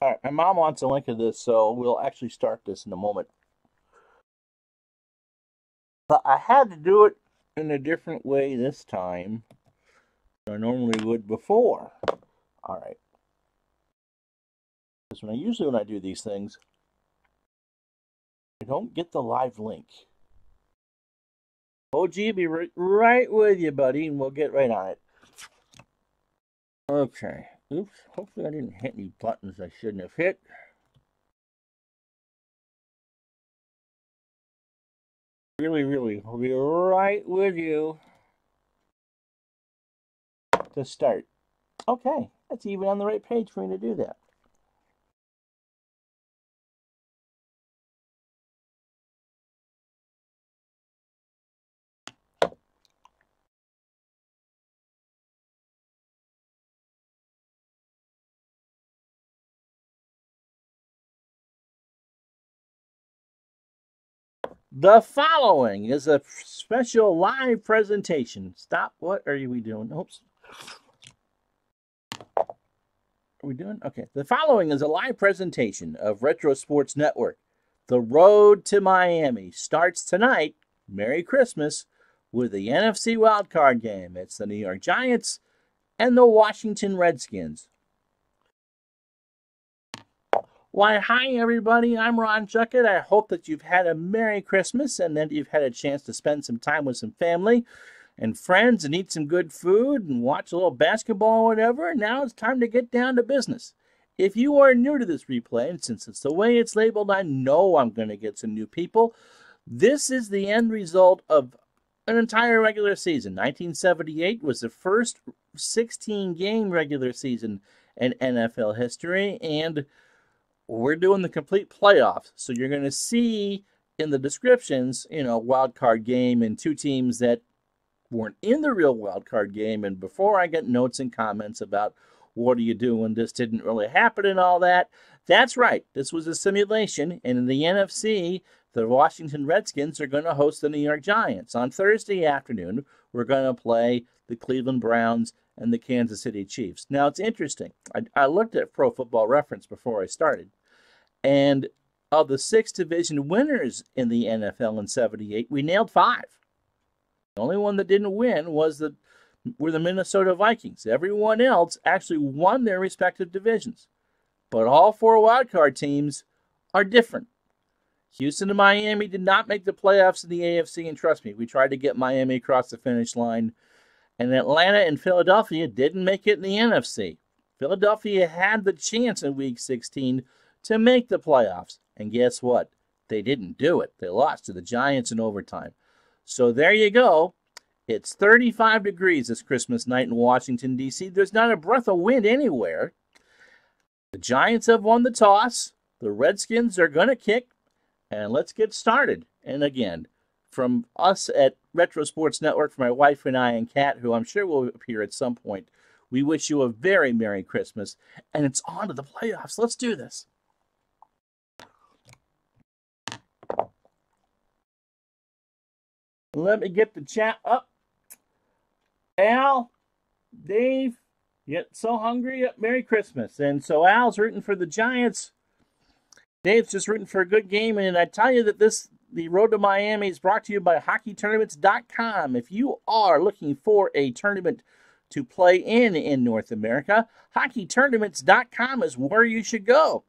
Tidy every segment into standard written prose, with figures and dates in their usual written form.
All right, my mom wants a link of this, so we'll actually start this in a moment. But I had to do it in a different way this time than I normally would before. All right. Because usually when I do these things, I don't get the live link. OG, be right with you, buddy, and we'll get right on it. Okay. Oops. Hopefully I didn't hit any buttons I shouldn't have hit. Really, I'll be right with you to start. Okay. That's even on the right page for me to do that. The following is a special live presentation. Stop. What are we doing? Oops. Are we doing? Okay. The following is a live presentation of Retro Sports Network. The Road to Miami starts tonight. Merry Christmas with the NFC Wildcard Game. It's the New York Giants and the Washington Redskins. Why, hi, everybody. I'm Ron Chuckett. I hope that you've had a Merry Christmas and that you've had a chance to spend some time with some family and friends and eat some good food and watch a little basketball or whatever. And now it's time to get down to business. If you are new to this replay, and since it's the way it's labeled, I know I'm going to get some new people. This is the end result of an entire regular season. 1978 was the first 16-game regular season in NFL history, and we're doing the complete playoffs. So you're going to see in the descriptions, wild card game and two teams that weren't in the real wild card game. And before I get notes and comments about what do you do when this didn't really happen and all that, that's right. This was a simulation. And in the NFC, the Washington Redskins are going to host the New York Giants. On Thursday afternoon, we're going to play the Cleveland Browns and the Kansas City Chiefs. Now, it's interesting. I looked at Pro Football Reference before I started. And of the 6 division winners in the NFL in 78, we nailed 5. The only one that didn't win were the Minnesota Vikings. Everyone else actually won their respective divisions. But all 4 wildcard teams are different. Houston and Miami did not make the playoffs in the AFC, and trust me, we tried to get Miami across the finish line. And Atlanta and Philadelphia didn't make it in the NFC. Philadelphia had the chance in Week 16 to make the playoffs. And guess what? They didn't do it. They lost to the Giants in overtime. So there you go. It's 35 degrees this Christmas night in Washington, D.C. There's not a breath of wind anywhere. The Giants have won the toss. The Redskins are going to kick. And let's get started. And again, from us at Retro Sports Network, for my wife and I and Kat, who I'm sure will appear at some point, we wish you a very Merry Christmas. And it's on to the playoffs. Let's do this. Let me get the chat up. Al, Dave, get so hungry. Merry Christmas. And so Al's rooting for the Giants. Dave's just rooting for a good game. And I tell you that the Road to Miami is brought to you by HockeyTournaments.com. If you are looking for a tournament to play in North America, HockeyTournaments.com is where you should go.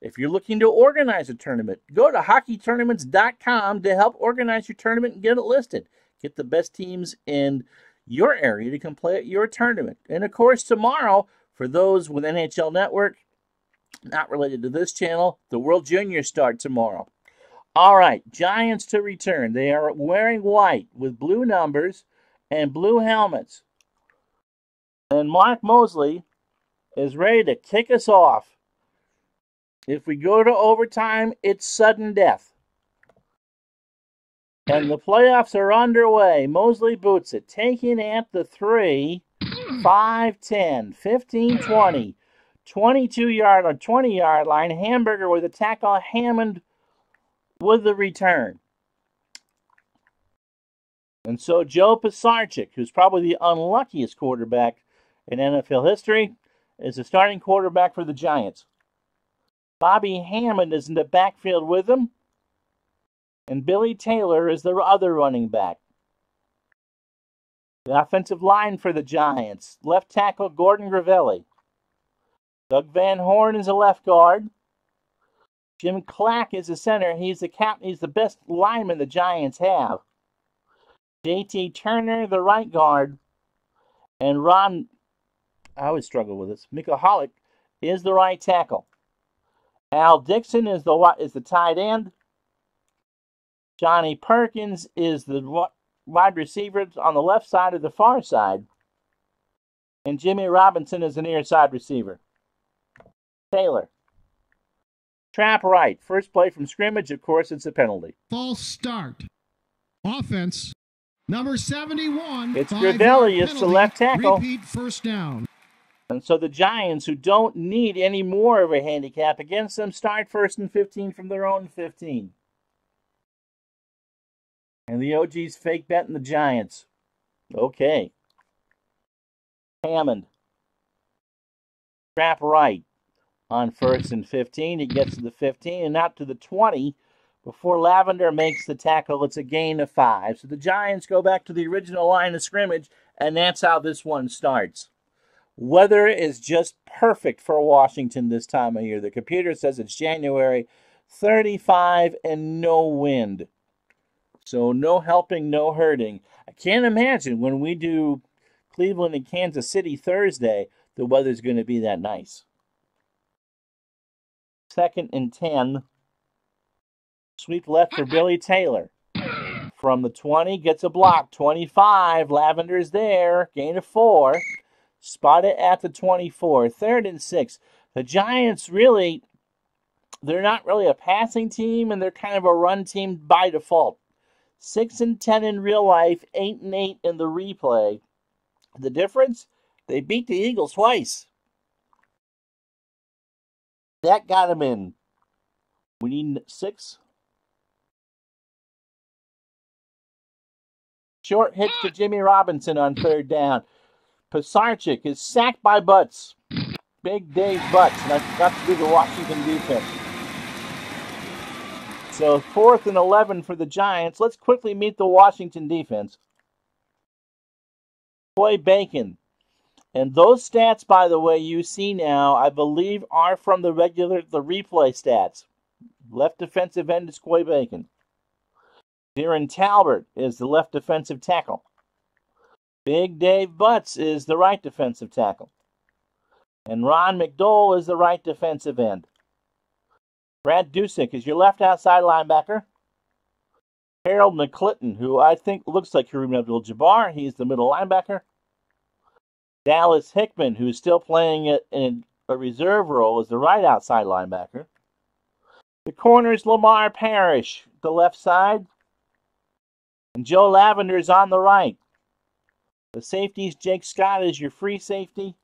If you're looking to organize a tournament, go to HockeyTournaments.com to help organize your tournament and get it listed. Get the best teams in your area to come play at your tournament. And, of course, tomorrow, for those with NHL Network, not related to this channel, the World Juniors start tomorrow. All right, Giants to return. They are wearing white with blue numbers and blue helmets. And Mark Mosley is ready to kick us off. If we go to overtime, it's sudden death. And the playoffs are underway. Mosley boots it. Taking at the 3, 5, 10, 15, 20, 22-yard or 20-yard line. Hamburger with a tackle. Hammond with the return. And so Joe Pisarcik, who's probably the unluckiest quarterback in NFL history, is the starting quarterback for the Giants. Bobby Hammond is in the backfield with him. And Billy Taylor is the other running back. The offensive line for the Giants. Left tackle Gordon Gravelli. Doug Van Horn is a left guard. Jim Clack is the center. He's the captain. He's the best lineman the Giants have. J.T. Turner, the right guard. And Ron, I always struggle with this, Mikulik is the right tackle. Al Dixon is the tight end. Johnny Perkins is the wide receiver on the left side of the far side. And Jimmy Robinson is the near side receiver. Taylor. Trap right. First play from scrimmage, of course, it's a penalty. False start. Offense. Number 71. It's Gravelli, it's the left tackle. Repeat first down. And so the Giants, who don't need any more of a handicap against them, start 1st and 15 from their own 15. And the OG's fake betting the Giants. Okay. Hammond. Trap right on 1st and 15. He gets to the 15 and out to the 20 before Lavender makes the tackle. It's a gain of 5. So the Giants go back to the original line of scrimmage, and that's how this one starts. Weather is just perfect for Washington this time of year. The computer says it's January, 35 and no wind. So no helping, no hurting. I can't imagine when we do Cleveland and Kansas City Thursday, the weather's going to be that nice. 2nd and 10. Sweep left for Billy Taylor. From the 20, gets a block. 25, Lavender's there. Gain of 4. Spot it at the 24. 3rd and 6. The Giants really, they're not really a passing team, and they're kind of a run team by default. 6 and 10 in real life, 8 and 8 in the replay. The difference? They beat the Eagles twice. That got them in. We need 6. Short hits to Jimmy Robinson on 3rd down. Pisarcik is sacked by Butts. Big Dave Butts, and I forgot to do the Washington defense. So 4th and 11 for the Giants. Let's quickly meet the Washington defense. Troy Bacon. And those stats, by the way, you see now, I believe, are from the replay stats. Left defensive end is Troy Bacon. Darren Talbert is the left defensive tackle. Big Dave Butts is the right defensive tackle. And Ron McDowell is the right defensive end. Brad Dusick is your left outside linebacker. Harold McClinton, who I think looks like Kareem Abdul-Jabbar, he's the middle linebacker. Dallas Hickman, who's still playing in a reserve role, is the right outside linebacker. The corners, Lamar Parrish, the left side. And Joe Lavender is on the right. The safeties, Jake Scott is your free safety.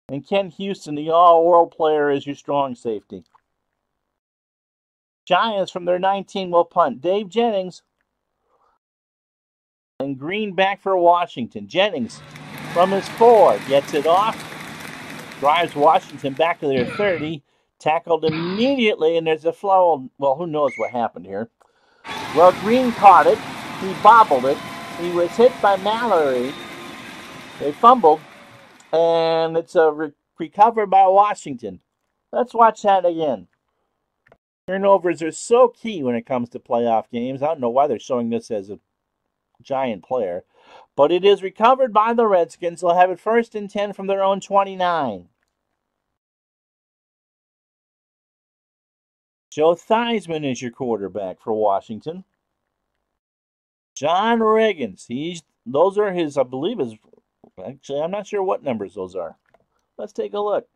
And Ken Houston, the all-world player, is your strong safety. Giants from their 19 will punt. Dave Jennings and Green back for Washington. Jennings from his 4 gets it off. Drives Washington back to their 30. Tackled immediately, and there's a flow. Well, who knows what happened here. Well, Green caught it. He bobbled it. He was hit by Mallory. They fumbled, and it's a recovered by Washington. Let's watch that again. Turnovers are so key when it comes to playoff games. I don't know why they're showing this as a Giant player. But it is recovered by the Redskins. They'll have it 1st and 10 from their own 29. Joe Theismann is your quarterback for Washington. John Riggins. Those are his, I believe, actually, I'm not sure what numbers those are. Let's take a look.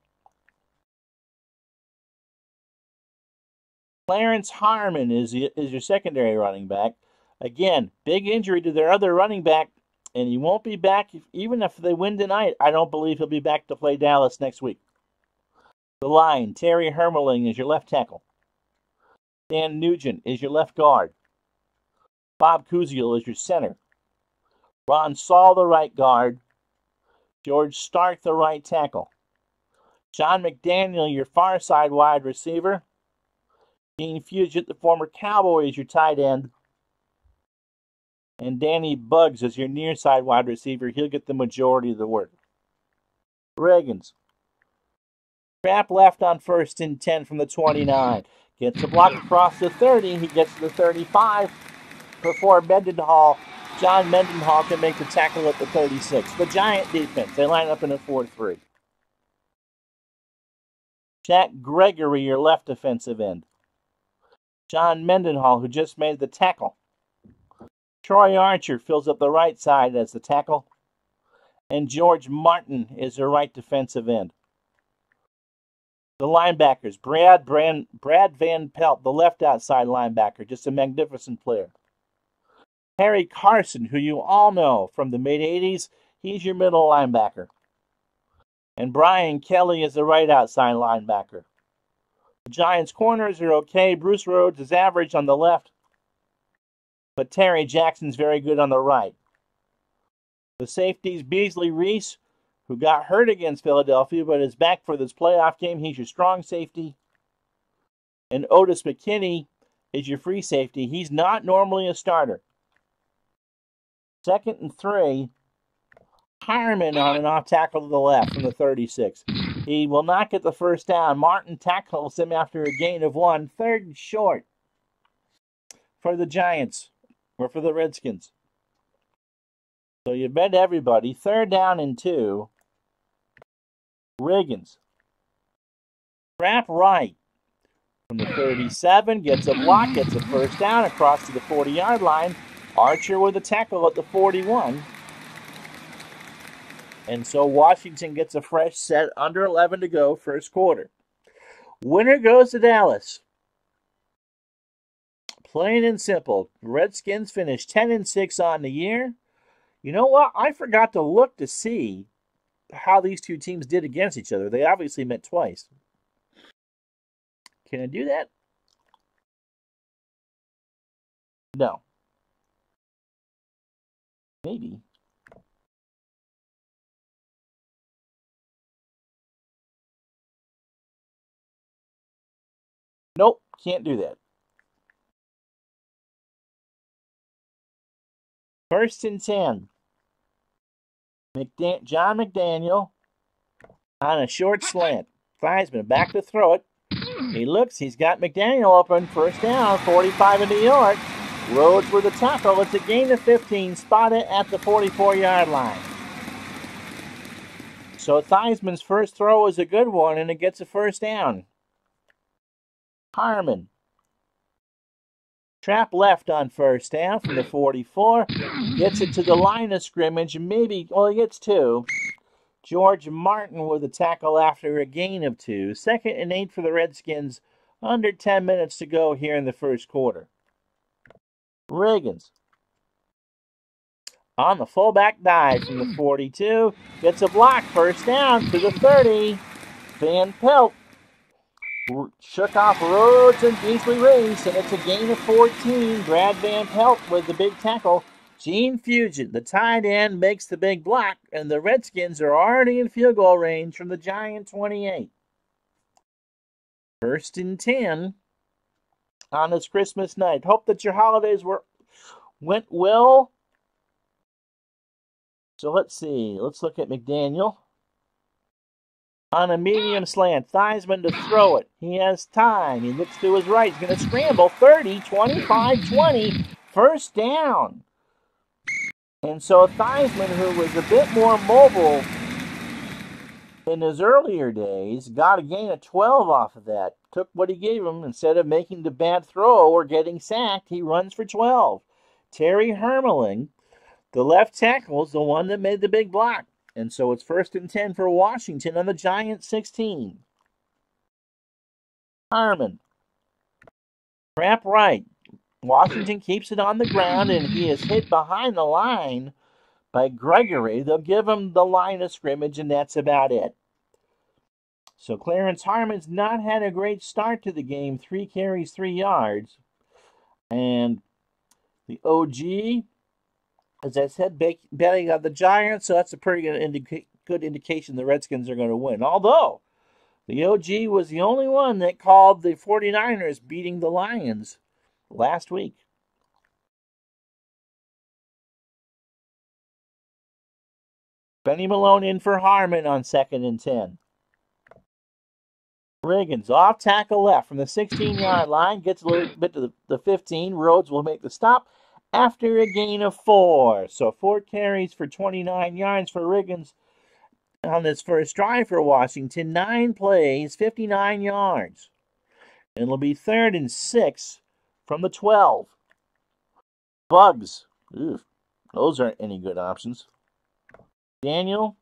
Clarence Harmon is your secondary running back. Again, big injury to their other running back, and he won't be back even if they win tonight. I don't believe he'll be back to play Dallas next week. The line, Terry Hermeling is your left tackle. Dan Nugent is your left guard. Bob Kuziel is your center. Ron Saul, the right guard. George Stark, the right tackle. John McDaniel, your far side wide receiver. Gene Fugit, the former Cowboy, is your tight end. And Danny Buggs is your near side wide receiver. He'll get the majority of the work. Reagans. Trap left on 1st and 10 from the 29. Gets a block across the 30. He gets to the 35 before Mendenhall. John Mendenhall can make the tackle at the 36. The Giant defense, they line up in a 4-3. Jack Gregory, your left defensive end. John Mendenhall, who just made the tackle. Troy Archer fills up the right side as the tackle. And George Martin is the right defensive end. The linebackers, Brad Van Pelt, the left outside linebacker, just a magnificent player. Harry Carson, who you all know from the mid-'80s, he's your middle linebacker. And Brian Kelly is the right outside linebacker. The Giants' corners are okay. Bruce Rhodes is average on the left, but Terry Jackson's very good on the right. The safeties, Beasley Reese, who got hurt against Philadelphia, but is back for this playoff game. He's your strong safety. And Otis McKinney is your free safety. He's not normally a starter. 2nd and 3. Harmon on an off tackle to the left from the 36. He will not get the first down. Martin tackles him after a gain of 1. 3rd and short for the Giants, or for the Redskins. So you bet everybody. 3rd down and 2. Riggins. Trap right from the 37. Gets a block. Gets a first down across to the 40-yard line. Archer with a tackle at the 41. And so Washington gets a fresh set, under 11 to go, first quarter. Winner goes to Dallas. Plain and simple. Redskins finished 10-6 on the year. You know what? I forgot to look to see how these two teams did against each other. They obviously met twice. Can I do that? No. Maybe. Nope, can't do that. 1st and 10. John McDaniel on a short slant. Theismann back to throw it. He looks, he's got McDaniel open. First down, 45 in New York. Rhodes with a tackle. It's a gain of 15. Spotted at the 44-yard line. So Theismann's first throw is a good one, and it gets a first down. Harmon. Trap left on first down from the 44. Gets it to the line of scrimmage. Maybe, well, he gets 2. George Martin with a tackle after a gain of 2. 2nd and 8 for the Redskins. Under 10 minutes to go here in the first quarter. Riggins. On the fullback dive from the 42. Gets a block. First down to the 30. Van Pelt shook off Rhodes and Beasley Reese, and it's a gain of 14. Brad Van Pelt with the big tackle. Gene Fugit, the tight end, makes the big block, and the Redskins are already in field goal range from the Giant 28. 1st and 10 on this Christmas night. Hope that your holidays went well. So let's see. Let's look at McDaniel. On a medium slant, Theismann to throw it. He has time. He looks to his right. He's going to scramble. 30, 25, 20. First down. And so Theismann, who was a bit more mobile in his earlier days, got a gain of 12 off of that. Took what he gave him. Instead of making the bad throw or getting sacked, he runs for 12. Terry Hermeling, the left tackle, is the one that made the big block. And so it's 1st and 10 for Washington on the Giants 16. Harmon. Trap right. Washington keeps it on the ground, and he is hit behind the line by Gregory. They'll give him the line of scrimmage, and that's about it. So Clarence Harmon's not had a great start to the game. 3 carries, 3 yards. And the OG, as I said, betting on the Giants, so that's a pretty good indication the Redskins are going to win. Although, The OG was the only one that called the 49ers beating the Lions last week. Benny Malone in for Harmon on 2nd and 10. Riggins off tackle left from the 16-yard line, gets a little bit to the 15. Rhodes will make the stop after a gain of 4. So 4 carries for 29 yards for Riggins on this first drive for Washington. 9 plays, 59 yards. And it'll be 3rd and 6 from the 12. Bugs. Ugh, those aren't any good options. Daniel.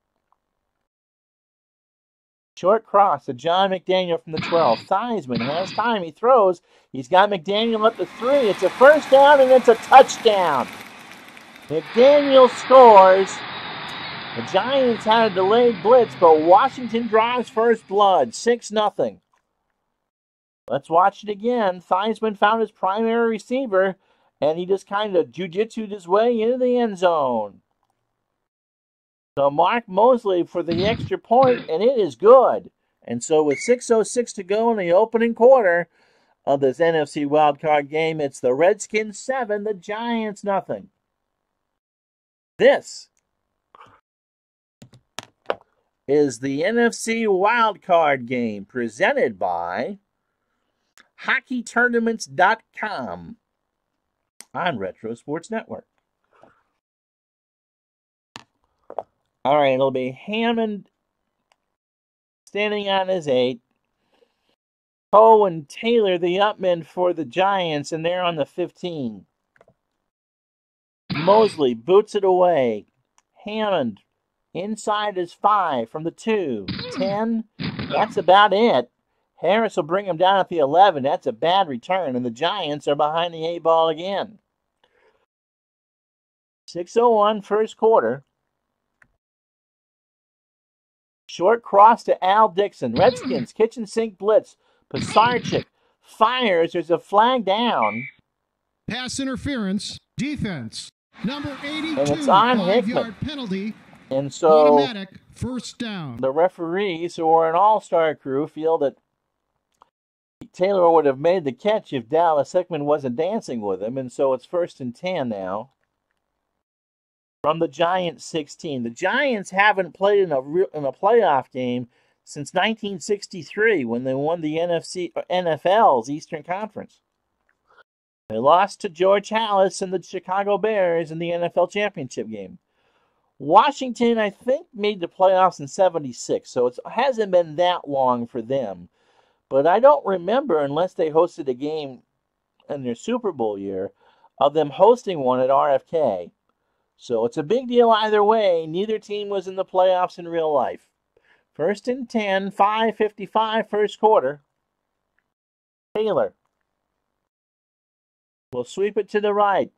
Short cross to John McDaniel from the 12. Theismann has time. He throws. He's got McDaniel at the 3. It's a first down, and it's a touchdown. McDaniel scores. The Giants had a delayed blitz, but Washington draws first blood. 6-0. Let's watch it again. Theismann found his primary receiver, and he just kind of jiu-jitsu'd his way into the end zone. So Mark Mosley for the extra point, and it is good. And so with 6:06 to go in the opening quarter of this NFC Wildcard game, it's the Redskins 7, the Giants 0. This is the NFC Wildcard Game presented by HockeyTournaments.com on Retro Sports Network. All right, it'll be Hammond standing on his 8. Poe and Taylor, the upmen for the Giants, and they're on the 15. Mosley boots it away. Hammond inside his 5 from the 2. 10, that's about it. Harris will bring him down at the 11. That's a bad return, and the Giants are behind the 8 ball again. 6:01 first quarter. Short cross to Al Dixon. Redskins kitchen sink blitz. Pisarcik fires. There's a flag down. Pass interference. Defense. Number 82. And it's on Hickman. 5-yard penalty. And so automatic first down. The referees, who are an all-star crew, feel that Taylor would have made the catch if Dallas Hickman wasn't dancing with him. And so it's 1st and 10 now. From the Giants 16. The Giants haven't played in a playoff game since 1963 when they won the NFL's Eastern Conference. They lost to George Halas and the Chicago Bears in the NFL championship game. Washington, I think, made the playoffs in 76, so it hasn't been that long for them. But I don't remember, unless they hosted a game in their Super Bowl year, of them hosting one at RFK. So it's a big deal either way. Neither team was in the playoffs in real life. 1st and 10, 5:55 first quarter. Taylor will sweep it to the right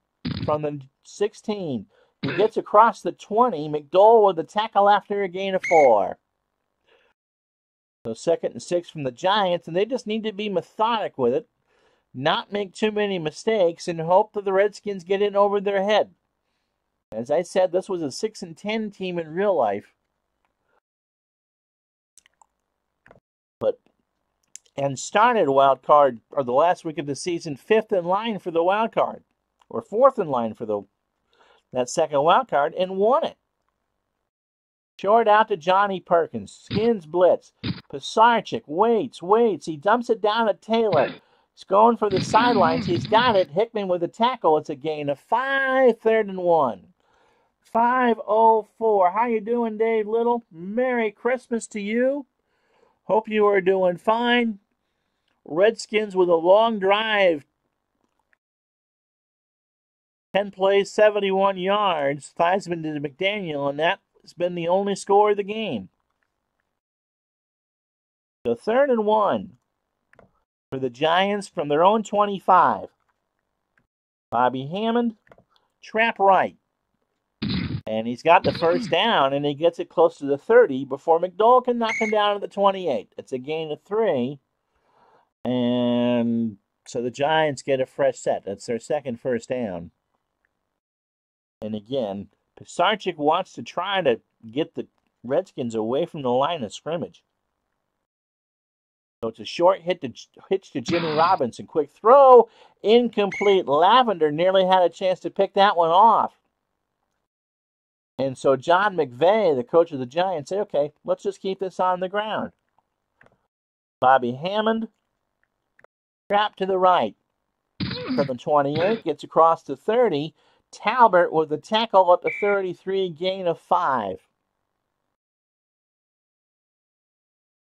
from the 16. He gets across the 20. McDowell with the tackle after a gain of 4. So 2nd and 6 from the Giants, and they just need to be methodic with it, not make too many mistakes, and hope that the Redskins get in over their head. As I said, this was a 6-10 team in real life. And started wild card, or the last week of the season, 5th in line for the wild card, or 4th in line for that second wild card, and won it. Short out to Johnny Perkins. Skins blitz. Pisarcik waits. He dumps it down to Taylor. He's going for the sidelines. He's got it. Hickman with a tackle. It's a gain of 5, 3rd and 1. 5:04. How you doing, Dave Little? Merry Christmas to you. Hope you are doing fine. Redskins with a long drive. 10 plays, 71 yards. Theismann to McDaniel, and that's been the only score of the game. So 3rd and 1 for the Giants from their own 25. Bobby Hammond, trap right. And he's got the first down, and he gets it close to the 30 before McDowell can knock him down to the 28. It's a gain of 3. And so the Giants get a fresh set. That's their second first down. And again, Pisarcik wants to try to get the Redskins away from the line of scrimmage. So it's a short hitch to Jimmy Robinson. Quick throw, incomplete. Lavender nearly had a chance to pick that one off. And so John McVay, the coach of the Giants, said, okay, let's just keep this on the ground. Bobby Hammond, trap to the right. From the 28, gets across to 30. Talbert with the tackle up to 33, gain of 5.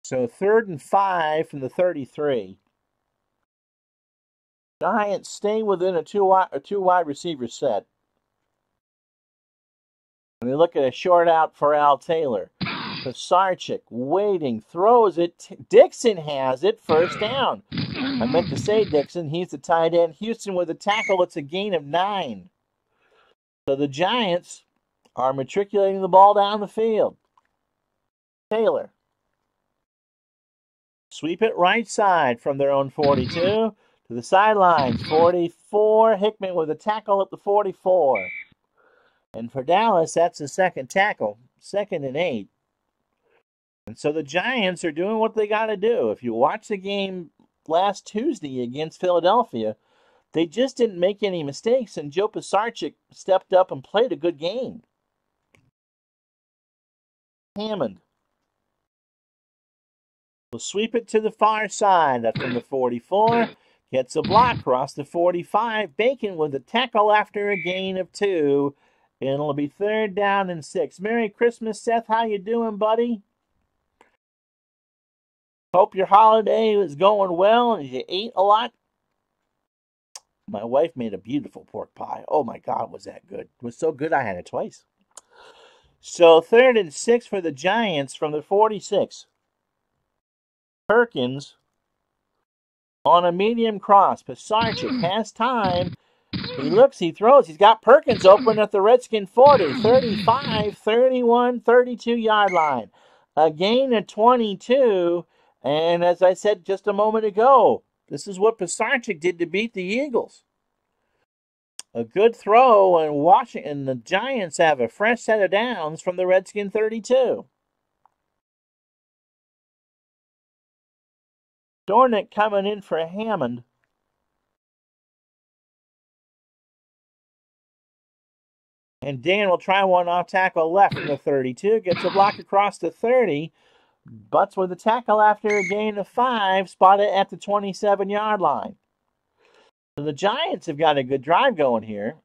So 3rd and 5 from the 33. Giants stay within a two wide receiver set. And they look at a short out for Al Taylor. Pisarcik waiting, throws it. Dixon has it, first down. I meant to say Dixon, he's the tight end. Houston with a tackle, it's a gain of 9. So the Giants are matriculating the ball down the field. Taylor. Sweep it right side from their own 42 to the sidelines. 44. Hickman with a tackle at the 44. And for Dallas, that's the second tackle. 2nd and 8. And so the Giants are doing what they got to do. If you watch the game last Tuesday against Philadelphia, they just didn't make any mistakes, and Joe Pisarcik stepped up and played a good game. Hammond will sweep it to the far side. That's from the 44. Gets a block across the 45. Bacon with a tackle after a gain of 2. And it'll be 3rd down and 6. Merry Christmas, Seth. How you doing, buddy? Hope your holiday is going well and you ate a lot. My wife made a beautiful pork pie. Oh, my God, was that good. It was so good I had it twice. So 3rd and 6 for the Giants from the 46. Perkins on a medium cross. Pisarcik has time. He looks, he throws. He's got Perkins open at the Redskin 40, 35, 31, 32-yard line. A gain of 22. And as I said just a moment ago, this is what Pisarcik did to beat the Eagles. A good throw, and Washington, the Giants have a fresh set of downs from the Redskin 32. Dornick coming in for Hammond. And Dan will try one off tackle left from the 32. Gets a block across the 30. Butts with a tackle after a gain of 5. Spotted at the 27-yard line. So the Giants have got a good drive going here.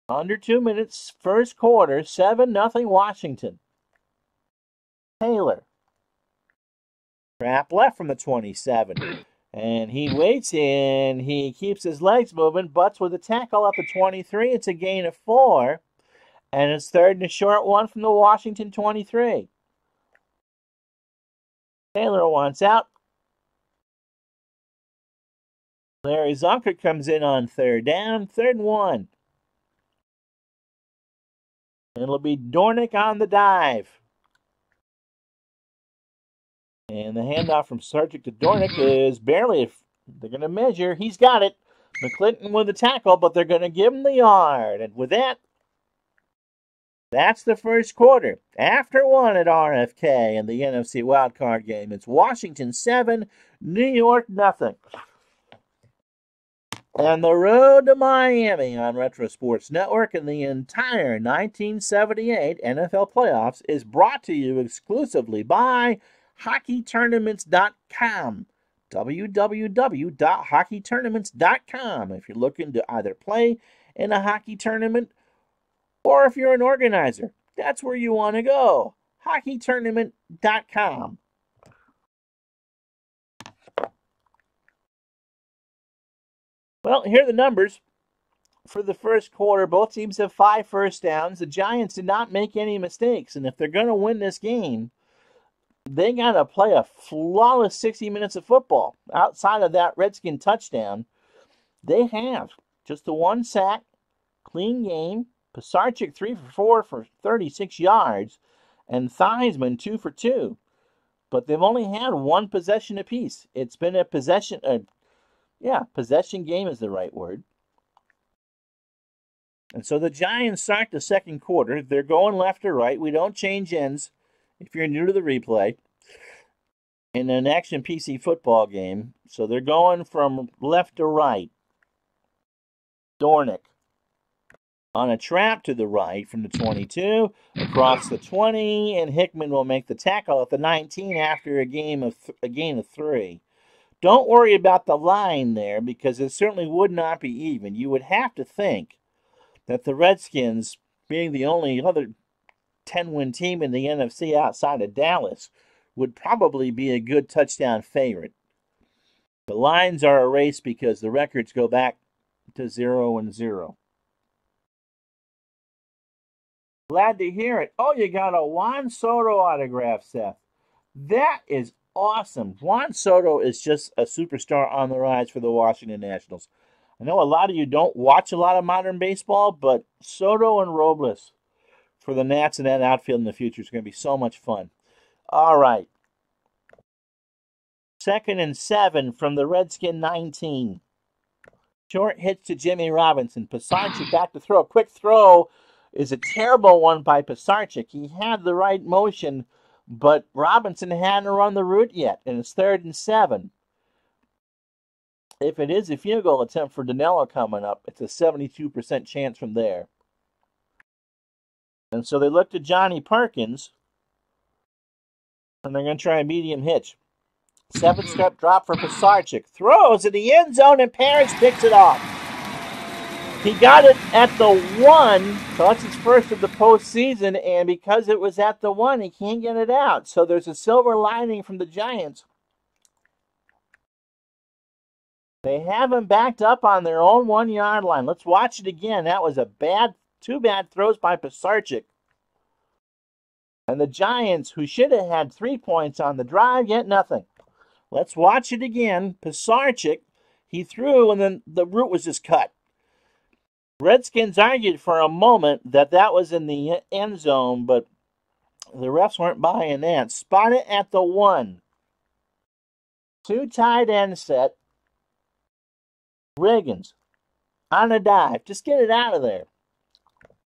Under 2 minutes, first quarter, 7-0 Washington. Taylor. Trap left from the 27. And he waits in. He keeps his legs moving. Butts with a tackle up to 23. It's a gain of 4. And it's 3rd and a short one from the Washington 23. Taylor wants out. Larry Zonker comes in on 3rd down. 3rd and 1. It'll be Dornick on the dive. And the handoff from Sargent to Dornick is barely, they're going to measure. He's got it. McClinton with the tackle, but they're going to give him the yard. And with that, that's the first quarter. After 1 at RFK in the NFC Wildcard Game, it's Washington 7, New York nothing. And the road to Miami on Retro Sports Network and the entire 1978 NFL playoffs is brought to you exclusively by HockeyTournaments.com. www.hockeytournaments.com. If you're looking to either play in a hockey tournament or if you're an organizer, that's where you want to go. HockeyTournament.com. Well, here are the numbers for the first quarter. Both teams have 5 first downs. The Giants did not make any mistakes, and if they're going to win this game, they got to play a flawless 60 minutes of football. Outside of that Redskin touchdown, they have just the 1 sack, clean game. Pisarcik 3 for 4 for 36 yards, and Theismann 2 for 2. But they've only had 1 possession apiece. It's been a possession game is the right word. And so the Giants start the second quarter. They're going left or right. We don't change ends if you're new to the replay. in an action PC football game. So they're going from left to right. Dornick on a trap to the right from the 22, across the 20, and Hickman will make the tackle at the 19 after a gain of 3. Don't worry about the line there because it certainly would not be even. You would have to think that the Redskins, being the only other 10-win team in the NFC outside of Dallas, would probably be a good touchdown favorite. The lines are erased because the records go back to 0-0. Glad to hear it. Oh, you got a Juan Soto autograph, Seth. That is awesome. Juan Soto is just a superstar on the rise for the Washington Nationals. I know a lot of you don't watch a lot of modern baseball, but Soto and Robles for the Nats and that outfield in the future is going to be so much fun. All right. 2nd and 7 from the Redskin 19. Short hits to Jimmy Robinson. Pisarcik back to throw. Quick throw is a terrible one by Pisarcik. He had the right motion, but Robinson hadn't run the route yet, and it's 3rd and 7. If it is a field goal attempt for Danilo coming up, it's a 72% chance from there. And so they look to Johnny Perkins, and they're going to try a medium hitch. 7-step drop for Pisarcik. Throws in the end zone, and Parrish picks it off. He got it at the 1, so that's his first of the postseason, and because it was at the 1, he can't get it out. So there's a silver lining from the Giants. They have him backed up on their own 1-yard line. Let's watch it again. That was two bad throws by Pisarcik. And the Giants, who should have had 3 points on the drive, get nothing. Let's watch it again. Pisarcik, he threw, and then the route was just cut. Redskins argued for a moment that was in the end zone, but the refs weren't buying that. Spot it at the 1. 2 tight end set. Riggins on a dive. Just get it out of there.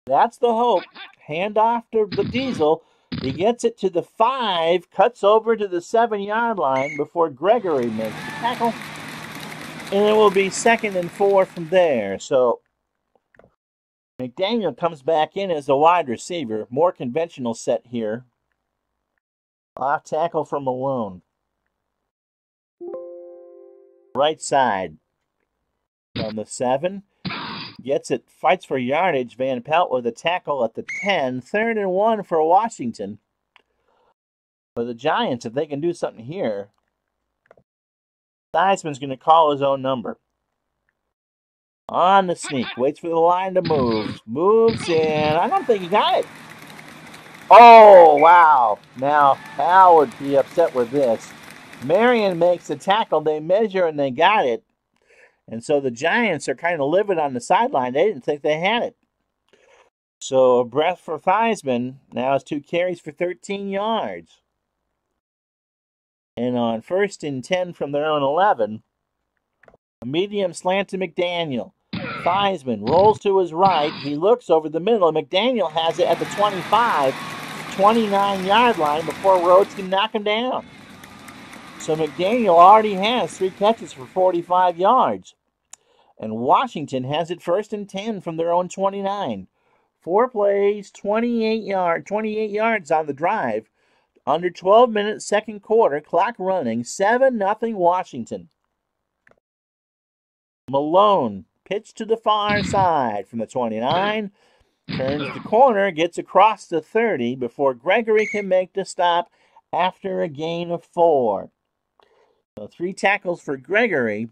That's the hope. Hand off to the Diesel. He gets it to the 5, cuts over to the 7-yard line before Gregory makes the tackle. And it will be 2nd and 4 from there. So McDaniel comes back in as a wide receiver. More conventional set here. Off tackle for Malone. Right side. On the 7. Gets it, fights for yardage. Van Pelt with a tackle at the 10. 3rd and 1 for Washington. For the Giants, if they can do something here, Theismann's going to call his own number. On the sneak. Waits for the line to move. Moves in. I don't think he got it. Oh, wow. Now, Hal would be upset with this. Marion makes the tackle. They measure and they got it. And so the Giants are kind of livid on the sideline. They didn't think they had it. So a breath for Theismann. Now it's 2 carries for 13 yards. And on 1st and 10 from their own 11, a medium slant to McDaniel. Theismann rolls to his right. He looks over the middle. McDaniel has it at the 25, 29-yard line before Rhodes can knock him down. So McDaniel already has 3 catches for 45 yards. And Washington has it 1st and 10 from their own 29. 4 plays, 28 yards on the drive. Under 12 minutes, 2nd quarter, clock running, 7-0 Washington. Malone, pitch to the far side from the 29. Turns the corner, gets across the 30 before Gregory can make the stop after a gain of 4. So 3 tackles for Gregory.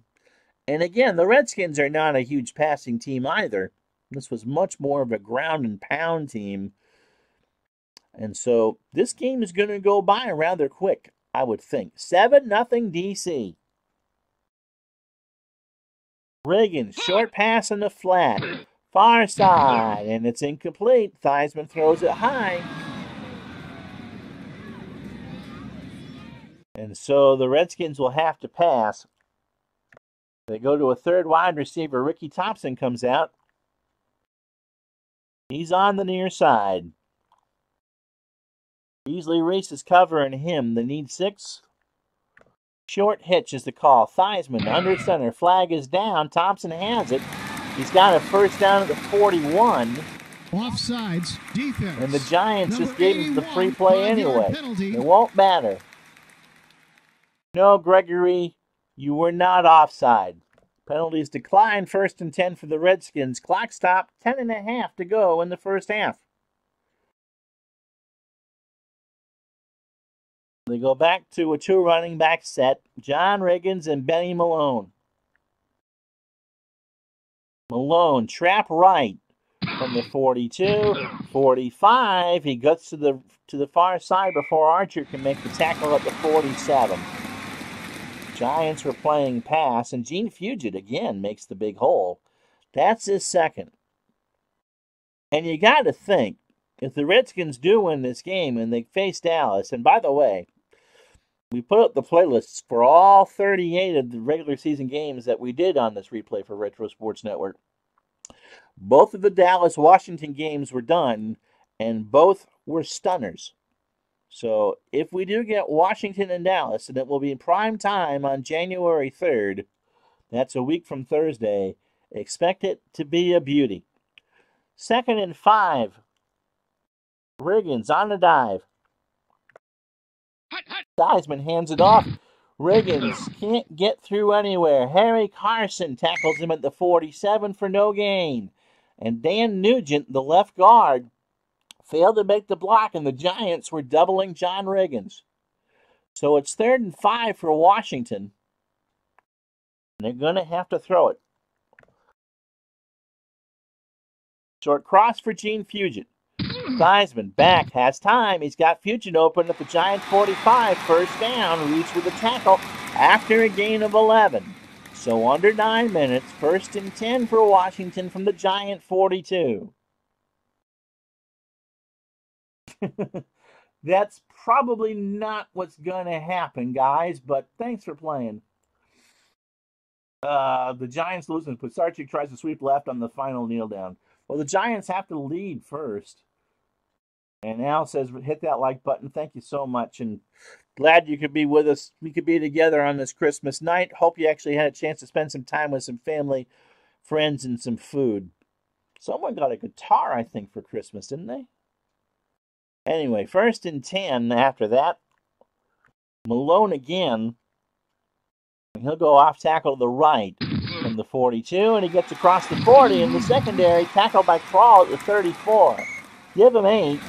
And again, the Redskins are not a huge passing team either. This was much more of a ground and pound team. And so this game is going to go by rather quick, I would think. 7-0 DC. Riggins, short pass in the flat. Far side, and it's incomplete. Theismann throws it high. And so the Redskins will have to pass. They go to a 3rd wide receiver. Ricky Thompson comes out. He's on the near side. Beasley Reese is covering him. They need 6. Short hitch is the call. Theismann under center. Flag is down. Thompson has it. He's got a first down at the 41. Offsides, defense. And the Giants Number just gave him the 81, free play 5-yard anyway. penalty. It won't matter. No, Gregory, you were not offside. Penalties decline. 1st and 10 for the Redskins. Clock stop. 10.5 to go in the first half. They go back to a 2 running back set. John Riggins and Benny Malone. Malone, trap right from the 42, 45. He gets to the far side before Archer can make the tackle at the 47. Giants were playing pass, and Gene Fugit again makes the big hole. That's his second. And you got to think, if the Redskins do win this game and they face Dallas, and by the way, we put up the playlists for all 38 of the regular season games that we did on this replay for Retro Sports Network. Both of the Dallas-Washington games were done, and both were stunners. So if we do get Washington and Dallas, and it will be in prime time on January 3rd, that's a week from Thursday, expect it to be a beauty. 2nd and 5. Riggins on the dive. Theismann hands it off. Riggins can't get through anywhere. Harry Carson tackles him at the 47 for no gain. And Dan Nugent, the left guard, failed to make the block, and the Giants were doubling John Riggins. So it's 3rd and 5 for Washington. And they're going to have to throw it. Short cross for Gene Fugit. Theismann back, has time. He's got Fugit open at the Giants 45. First down, Reese with a tackle after a gain of 11. So under 9 minutes, 1st and 10 for Washington from the Giant 42. That's probably not what's going to happen, guys, but thanks for playing. The Giants lose, and Pisarcik tries to sweep left on the final kneel down. Well, the Giants have to lead first. And Al says, hit that like button. Thank you so much. And glad you could be with us. We could be together on this Christmas night. Hope you actually had a chance to spend some time with some family, friends, and some food. Someone got a guitar, I think, for Christmas, didn't they? Anyway, 1st and 10 after that. Malone again. He'll go off tackle to the right from the 42, and he gets across the 40 in the secondary. Tackled by Kroll at the 34. Give him 8.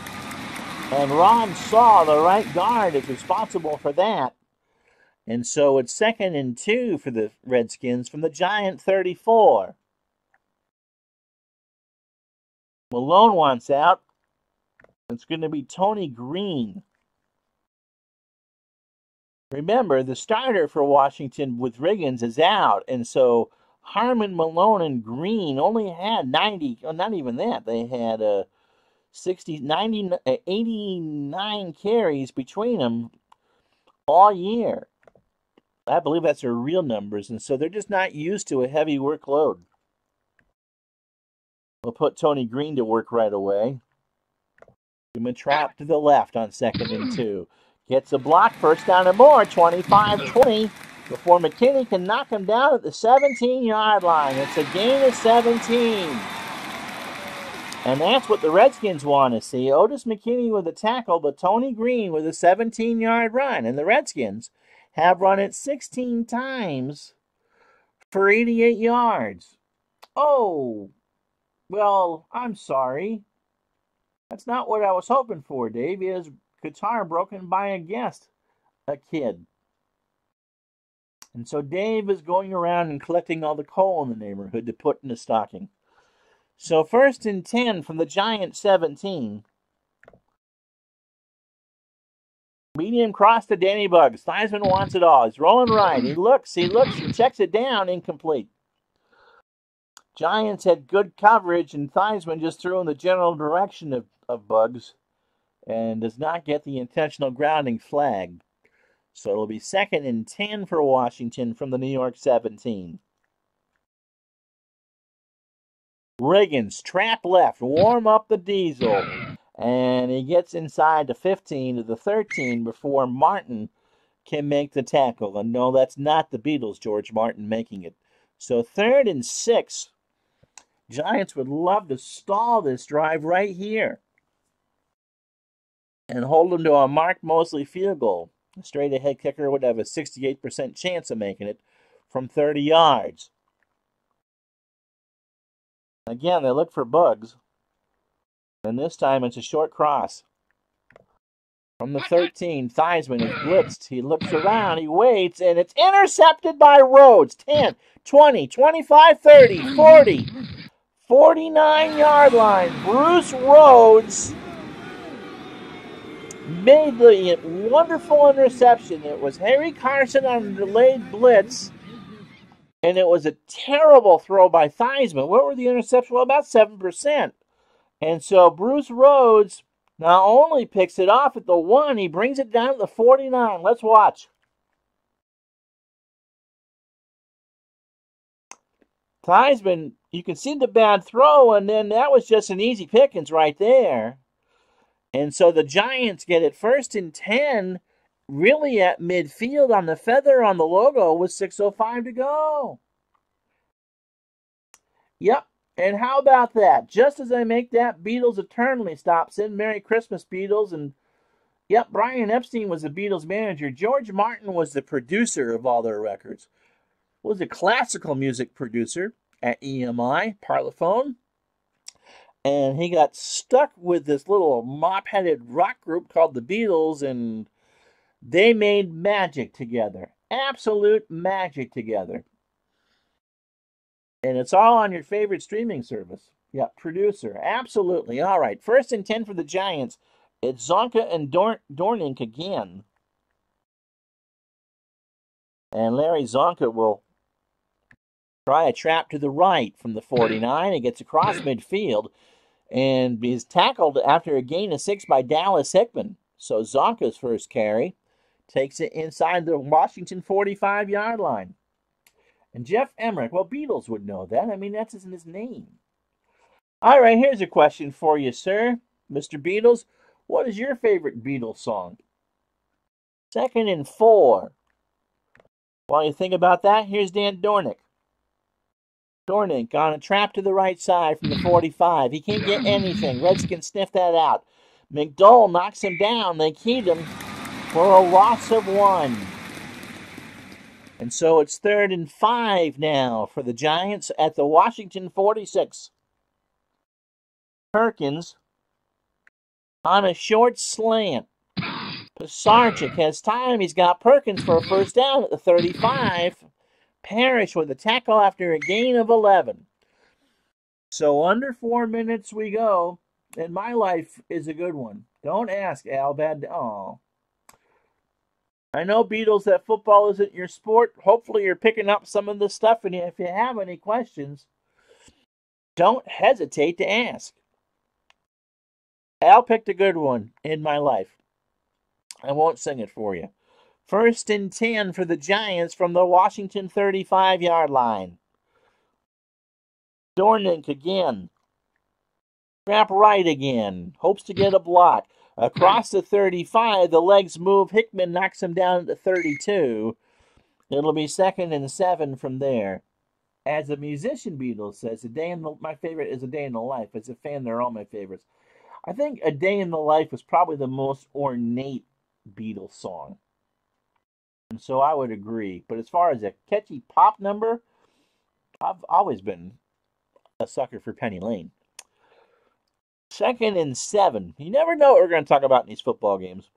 And Ron Saw, the right guard, is responsible for that. And so it's 2nd and 2 for the Redskins from the Giant 34. Malone wants out. It's going to be Tony Green. Remember, the starter for Washington with Riggins is out. And so Harmon, Malone, and Green only had 90, well, not even that. They had 89 carries between them all year. I believe that's their real numbers, and so they're just not used to a heavy workload. We'll put Tony Green to work right away. Give him a trap to the left on 2nd and 2. Gets a block, first down and more, 25-20, before McKinney can knock him down at the 17-yard line. It's a gain of 17. And that's what the Redskins want to see. Otis McKinney with a tackle, but Tony Green with a 17-yard run. And the Redskins have run it 16 times for 88 yards. Oh, well, I'm sorry. That's not what I was hoping for, Dave. He has guitar broken by a guest, a kid. And so Dave is going around and collecting all the coal in the neighborhood to put in the stocking. So 1st and 10 from the Giants 17. Medium cross to Danny Bugs. Theismann wants it all. He's rolling right. He looks, he checks it down, incomplete. Giants had good coverage, and Theismann just threw in the general direction of Bugs and does not get the intentional grounding flag. So it'll be 2nd and 10 for Washington from the New York 17. Riggins, trap left, warm up the diesel. And he gets inside the 15 to the 13 before Martin can make the tackle. And no, that's not the Beatles, George Martin, making it. So 3rd and 6. Giants would love to stall this drive right here and hold them to a Mark Mosley field goal. A straight-ahead kicker would have a 68% chance of making it from 30 yards. Again, they look for bugs. And this time it's a short cross. From the 13, Theismann is blitzed. He looks around, he waits, and it's intercepted by Rhodes. 10, 20, 25, 30, 40, 49-yard line. Bruce Rhodes made the wonderful interception. It was Harry Carson on a delayed blitz, and it was a terrible throw by Theismann. What were the interceptions? Well, about 7%. And so Bruce Rhodes not only picks it off at the 1, he brings it down to the 49. Let's watch. Theismann, you can see the bad throw, and then that was just an easy pickings right there. And so the Giants get it 1st and 10, really at midfield on the feather on the logo with 6:05 to go. Yep. And how about that? Just as I make that, Beatles Eternally stops in. Merry Christmas, Beatles. And, yep, Brian Epstein was the Beatles manager. George Martin was the producer of all their records. Was a classical music producer at EMI, Parlophone. And he got stuck with this little mop-headed rock group called the Beatles, and they made magic together. Absolute magic together. And it's all on your favorite streaming service. Yeah, producer. Absolutely. All right. 1st and 10 for the Giants. It's Zonka and Dornink again. And Larry Zonka will try a trap to the right from the 49. He gets across midfield and is tackled after a gain of 6 by Dallas Hickman. So Zonka's first carry takes it inside the Washington 45-yard line. And Jeff Emmerich, well, Beatles would know that. I mean, that's in his name. All right, here's a question for you, sir. Mr. Beatles, what is your favorite Beatles song? 2nd and 4. While you think about that, here's Dan Dornick. Dornick on a trap to the right side from the 45. He can't get anything. Redskins sniff that out. McDowell knocks him down. They keyed him for a loss of 1. And so it's 3rd and 5 now for the Giants at the Washington 46. Perkins on a short slant. Pisarcik has time. He's got Perkins for a 1st down at the 35. Parrish with a tackle after a gain of 11. So under 4 minutes we go. And my life is a good one. Don't ask, Al. Oh. I know, Beatles, that football isn't your sport. Hopefully you're picking up some of this stuff, and if you have any questions, don't hesitate to ask. Al picked a good one in my life. I won't sing it for you. 1st and 10 for the Giants from the Washington 35-yard line. Dornink again. Trap right again. Hopes to get a block. Across the 35, the legs move. Hickman knocks him down at the 32. It'll be 2nd and 7 from there. As a musician, Beatles says, my favorite is A Day in the Life. As a fan, they're all my favorites. I think A Day in the Life was probably the most ornate Beatles song. And so I would agree. But as far as a catchy pop number, I've always been a sucker for Penny Lane. 2nd and 7. You never know what we're going to talk about in these football games.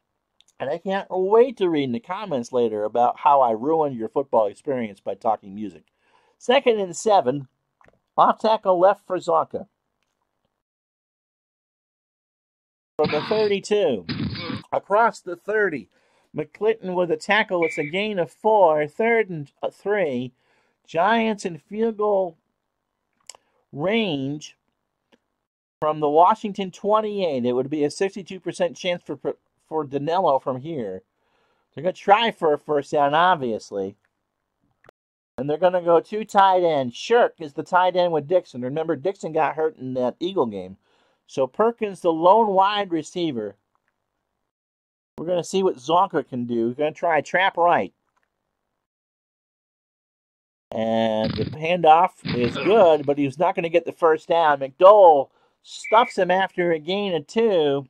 And I can't wait to read in the comments later about how I ruined your football experience by talking music. 2nd and 7. Off tackle left for Zonka. From the 32. Across the 30. McClinton with a tackle. It's a gain of 4. 3rd and 3. Giants in field goal range from the Washington 28. It would be a 62% chance for Danilo from here. They're going to try for a 1st down, obviously. And they're going to go 2 tight ends. Shirk is the tight end with Dixon. Remember, Dixon got hurt in that Eagle game. So Perkins, the lone wide receiver. We're going to see what Zonka can do. He's going to try a trap right. And the handoff is good, but he's not going to get the first down. McDowell stuffs him after a gain of 2.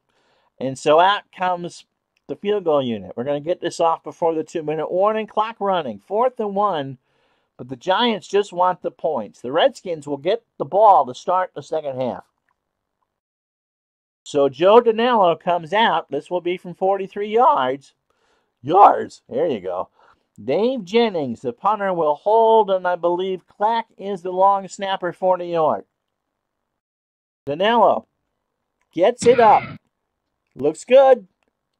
And so out comes the field goal unit. We're going to get this off before the 2-minute warning. Clock running. 4th and 1. But the Giants just want the points. The Redskins will get the ball to start the second half. So Joe Danello comes out. This will be from 43 yards. There you go. Dave Jennings, the punter, will hold, and I believe Clack is the long snapper for New York. Danello gets it up. Looks good.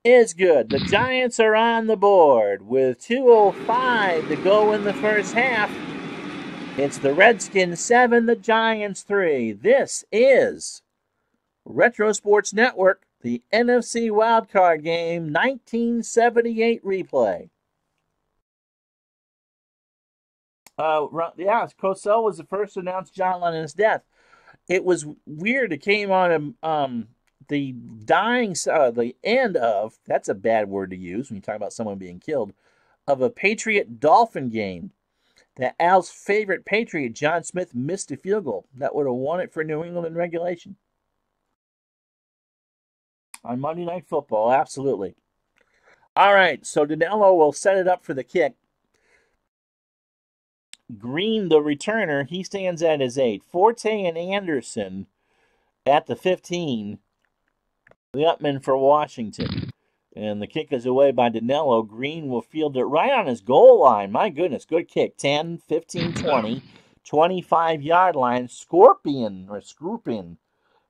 Is good. The Giants are on the board with 2:05 to go in the first half. It's the Redskins 7, the Giants 3. This is Retro Sports Network, the NFC Wildcard Game, 1978 replay. Cosell was the first to announce John Lennon's death. It was weird. It came on the end of, that's a bad word to use when you talk about someone being killed, of a Patriot-Dolphin game that Al's favorite Patriot, John Smith, missed a field goal that would have won it for New England in regulation. On Monday Night Football, absolutely. All right, so Danello will set it up for the kick. Green, the returner, he stands at his 8. Forte and Anderson at the 15. The upman for Washington. And the kick is away by Danello. Green will field it right on his goal line. My goodness, good kick. 10, 15, 20. 25-yard line. Scorpion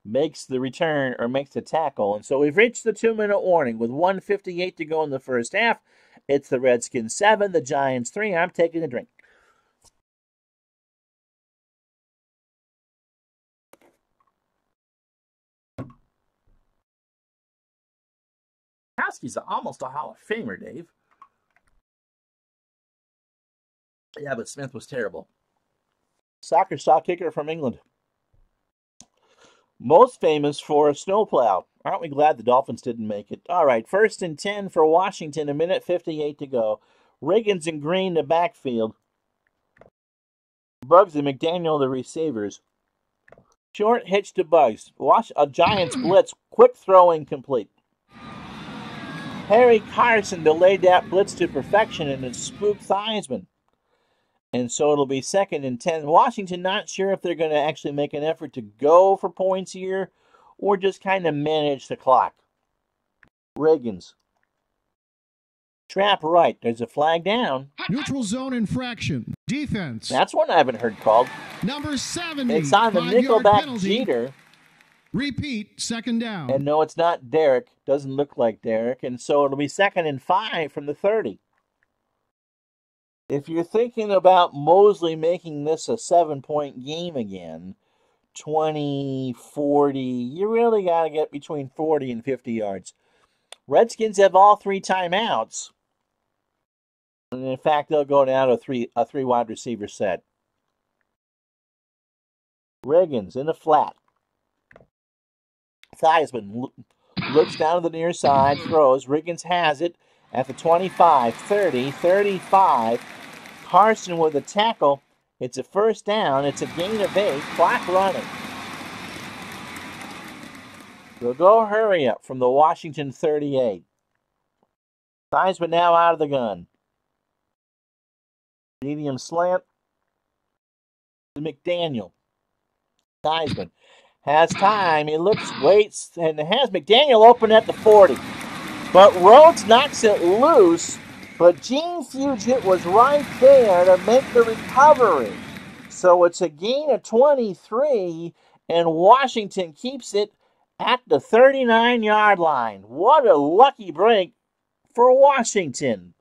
makes the return or makes the tackle. And so we've reached the 2-minute warning with 1:58 to go in the first half. It's the Redskins 7, the Giants 3. I'm taking a drink. He's almost a Hall of Famer, Dave. Yeah, but Smith was terrible. Soccer saw kicker from England. Most famous for a snowplow. Aren't we glad the Dolphins didn't make it? All right, 1st and 10 for Washington, 1:58 to go. Riggins and Green, the backfield. Bugs and McDaniel, the receivers. Short hitch to Bugs. A Giants blitz. Quick throw incomplete. Harry Carson delayed that blitz to perfection and it spooked Theismann. And so it'll be 2nd and 10. Washington not sure if they're going to actually make an effort to go for points here or just kind of manage the clock. Riggins. Trap right. There's a flag down. Neutral zone infraction. Defense. That's one I haven't heard called. Number 70. It's on the nickelback Jeter. Repeat, 2nd down. And no, it's not Derek. Doesn't look like Derek. And so it'll be 2nd and 5 from the 30. If you're thinking about Mosley making this a 7-point game again, 20, 40, you really got to get between 40 and 50 yards. Redskins have all 3 timeouts. And in fact, they'll go down to a three wide receiver set. Riggins in the flat. Theismann looks down to the near side, throws. Riggins has it at the 25, 30, 35. Carson with a tackle. It's a 1st down. It's a gain of 8. Clock running. We'll go hurry up from the Washington 38. Theismann now out of the gun. Medium slant. McDaniel. Theismann has time. He looks, waits, and has McDaniel open at the 40. But Rhodes knocks it loose, but Gene Fugit was right there to make the recovery. So it's a gain of 23, and Washington keeps it at the 39-yard line. What a lucky break for Washington.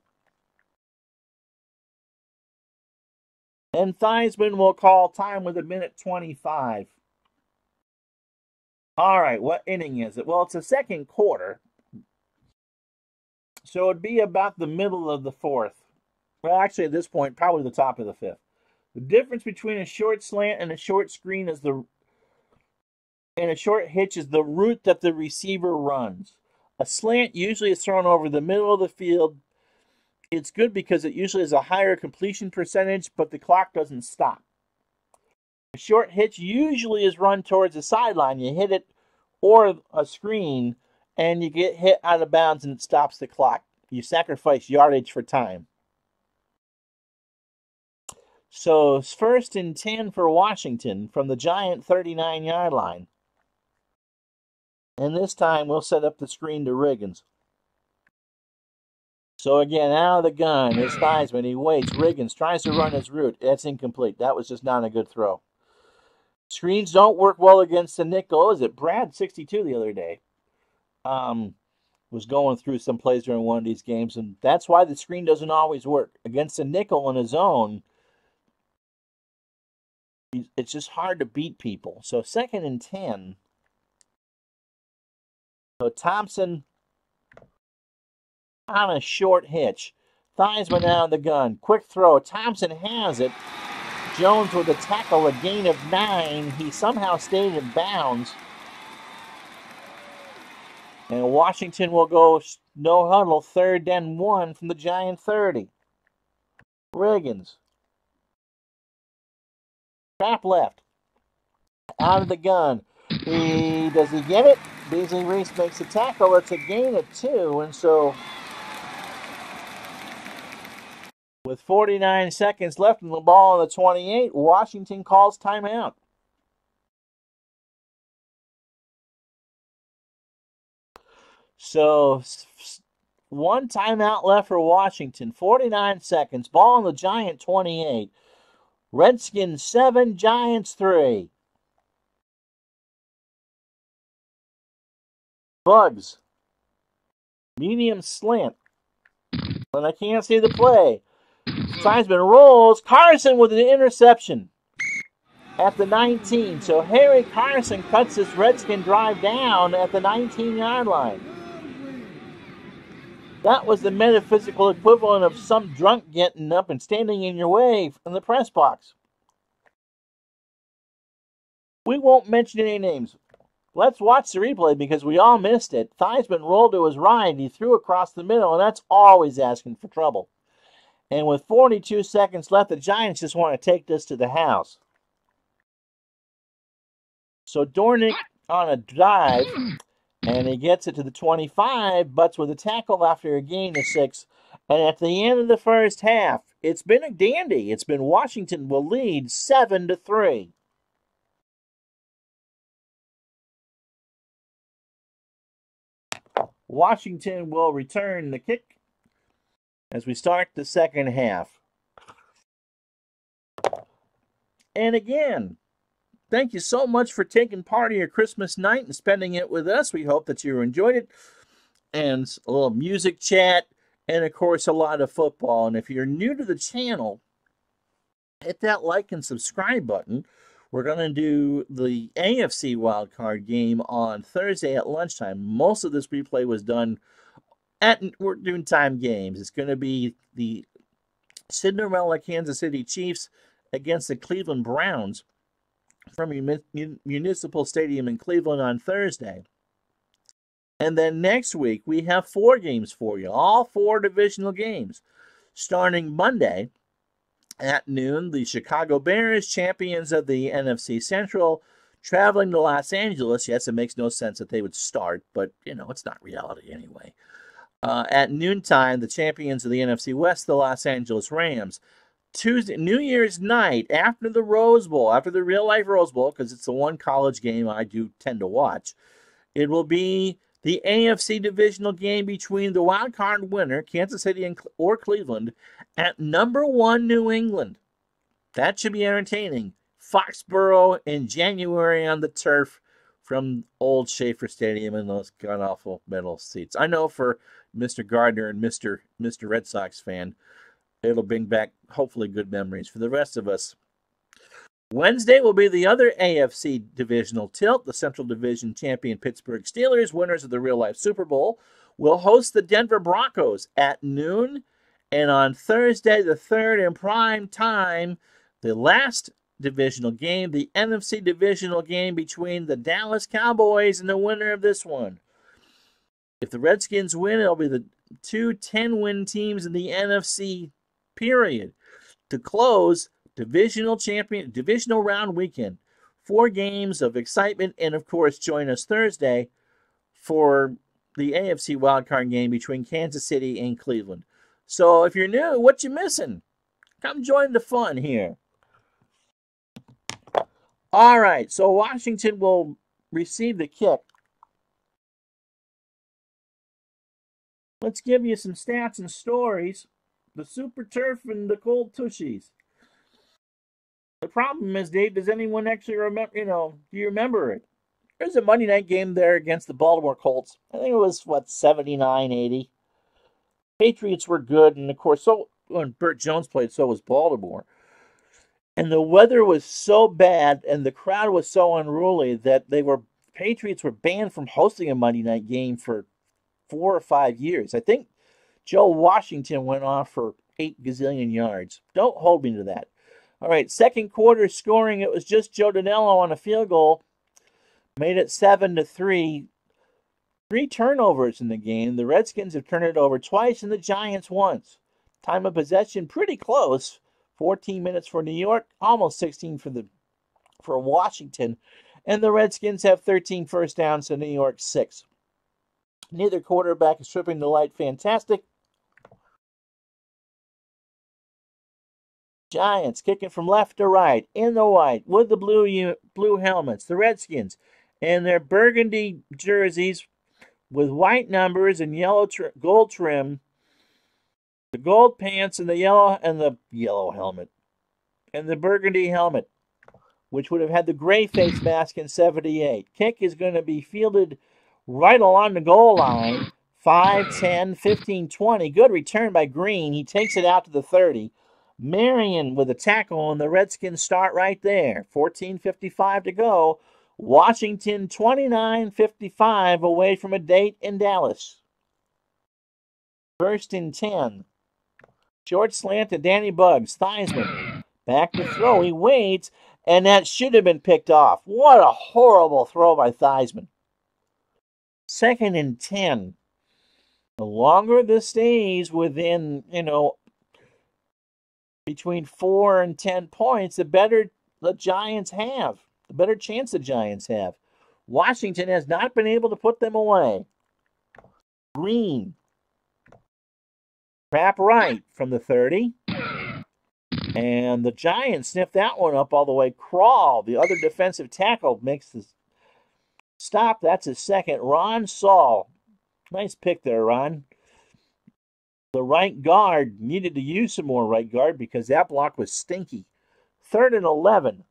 And Theismann will call time with 1:25. All right, what inning is it? Well, it's the 2nd quarter. So it'd be about the middle of the 4th. Well, actually, at this point, probably the top of the 5th. The difference between a short slant and a short screen and a short hitch is the route that the receiver runs. A slant usually is thrown over the middle of the field. It's good because it usually has a higher completion percentage, but the clock doesn't stop. A short hitch usually is run towards the sideline. You hit it or a screen, and you get hit out of bounds, and it stops the clock. You sacrifice yardage for time. So it's 1st and 10 for Washington from the Giant 39-yard line. And this time we'll set up the screen to Riggins. So again, out of the gun is Theismann. He waits. Riggins tries to run his route. That's incomplete. That was just not a good throw. Screens don't work well against the nickel. Was it Brad 62 the other day? Was going through some plays during one of these games, and that's why the screen doesn't always work. Against the nickel in his own, it's just hard to beat people. So 2nd and 10. So Thompson on a short hitch. Theismann out of the gun. Quick throw. Thompson has it. Jones with a tackle, a gain of 9. He somehow stayed in bounds. And Washington will go no huddle, 3rd and 1 from the Giant 30. Riggins. Trap left. Out of the gun. Does he get it? Beasley Reese makes a tackle. It's a gain of 2. And so with 49 seconds left and the ball on the 28, Washington calls timeout. So 1 timeout left for Washington. 49 seconds. Ball on the Giant 28. Redskins 7, Giants 3. Bugs. Medium slant. And I can't see the play. Theismann rolls. Carson with an interception at the 19. So Harry Carson cuts this Redskin drive down at the 19-yard line. That was the metaphysical equivalent of some drunk getting up and standing in your way in the press box. We won't mention any names. Let's watch the replay because we all missed it. Theismann rolled to his right. He threw across the middle, and that's always asking for trouble. And with 42 seconds left, the Giants just want to take this to the house. So Dornick on a dive, and he gets it to the 25, butts with a tackle after a gain of 6. And at the end of the first half, it's been a dandy. It's been Washington will lead 7-3. Washington will return the kick as we start the second half. And again, thank you so much for taking part of your Christmas night and spending it with us. We hope that you enjoyed it. And a little music chat, and of course, a lot of football. And if you're new to the channel, hit that like and subscribe button. We're going to do the AFC Wildcard Game on Thursday at lunchtime. Most of this replay was done we're doing time games. It's going to be the Cinderella Kansas City Chiefs against the Cleveland Browns from Municipal Stadium in Cleveland on Thursday. And then next week, we have 4 games for you, all 4 divisional games. Starting Monday at noon, the Chicago Bears, champions of the NFC Central, traveling to Los Angeles. Yes, it makes no sense that they would start, but, it's not reality anyway. At noontime, the champions of the NFC West, the Los Angeles Rams. Tuesday, New Year's night, after the Rose Bowl, after the real-life Rose Bowl, because it's the one college game I do tend to watch, it will be the AFC divisional game between the wild card winner, Kansas City or Cleveland, at number 1 New England. That should be entertaining. Foxborough in January on the turf from old Schaefer Stadium in those god-awful metal seats. I know for Mr. Gardner and Mr. Red Sox fan, it'll bring back, hopefully, good memories. For the rest of us, Wednesday will be the other AFC divisional tilt. The Central Division champion Pittsburgh Steelers, winners of the real-life Super Bowl, will host the Denver Broncos at noon. And on Thursday, the 3rd in prime time, the last divisional game, the NFC divisional game between the Dallas Cowboys and the winner of this one, If the Redskins win, it'll be the two 10-win teams in the NFC, period. To close divisional round weekend. 4 games of excitement, and of course, join us Thursday for the AFC Wildcard Game between Kansas City and Cleveland. So if you're new, what you missing? Come join the fun here. All right, so Washington will receive the kick. Let's give you some stats and stories. The Super Turf and the Cold Tushies. The problem is, Dave, does anyone actually remember, do you remember it? There's a Monday night game there against the Baltimore Colts. I think it was, 79-80. Patriots were good, and of course, so when Burt Jones played, so was Baltimore. And the weather was so bad, and the crowd was so unruly that Patriots were banned from hosting a Monday night game for 4 or 5 years. I think Joe Washington went off for 8 gazillion yards. Don't hold me to that. All right, second quarter scoring, it was just Joe Danello on a field goal. Made it 7-3. 3 turnovers in the game. The Redskins have turned it over twice and the Giants once. Time of possession pretty close. 14 minutes for New York, almost 16 for Washington. And the Redskins have 13 first downs to New York 6. Neither quarterback is stripping the light fantastic. Giants kicking from left to right, in the white, with the blue helmets. The Redskins in their burgundy jerseys with white numbers and gold trim. The gold pants and the yellow helmet. And the burgundy helmet, which would have had the gray face mask in 78. Kick is going to be fielded right along the goal line. 5, 10, 15, 20. Good return by Green. He takes it out to the 30. Marion with a tackle, and the Redskins start right there. 14:55 to go. Washington 29-55 away from a date in Dallas. 1st and 10. Short slant to Danny Buggs. Theismann back to throw. He waits, and that should have been picked off. What a horrible throw by Theismann. 2nd and 10. The longer this stays within, between 4 and 10 points, the better the Giants have. The better chance the Giants have. Washington has not been able to put them away. Green. Trap right from the 30. And the Giants sniff that one up all the way. Crawl, the other defensive tackle, makes the stop. That's his second. Ron Saul. Nice pick there, Ron. The right guard needed to use some more right guard because that block was stinky. 3rd and 11.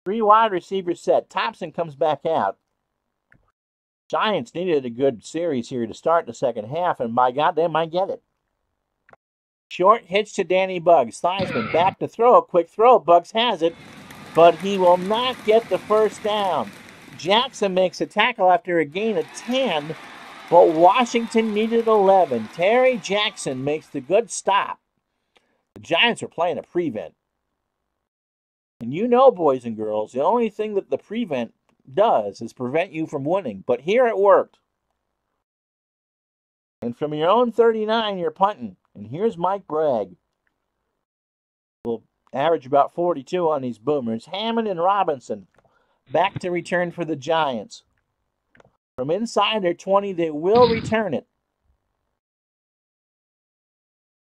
3 wide receivers set. Thompson comes back out. Giants needed a good series here to start the second half, and by God, they might get it. Short hitch to Danny Buggs. Theismann back to throw. Quick throw. Buggs has it, but he will not get the first down. Jackson makes a tackle after a gain of 10, but Washington needed 11. Terry Jackson makes the good stop. The Giants are playing a prevent. And boys and girls, the only thing that the prevent does is prevent you from winning. But here it worked. And from your own 39, you're punting. And here's Mike Bragg. Will average about 42 on these boomers. Hammond and Robinson back to return for the Giants. From inside their 20, they will return it.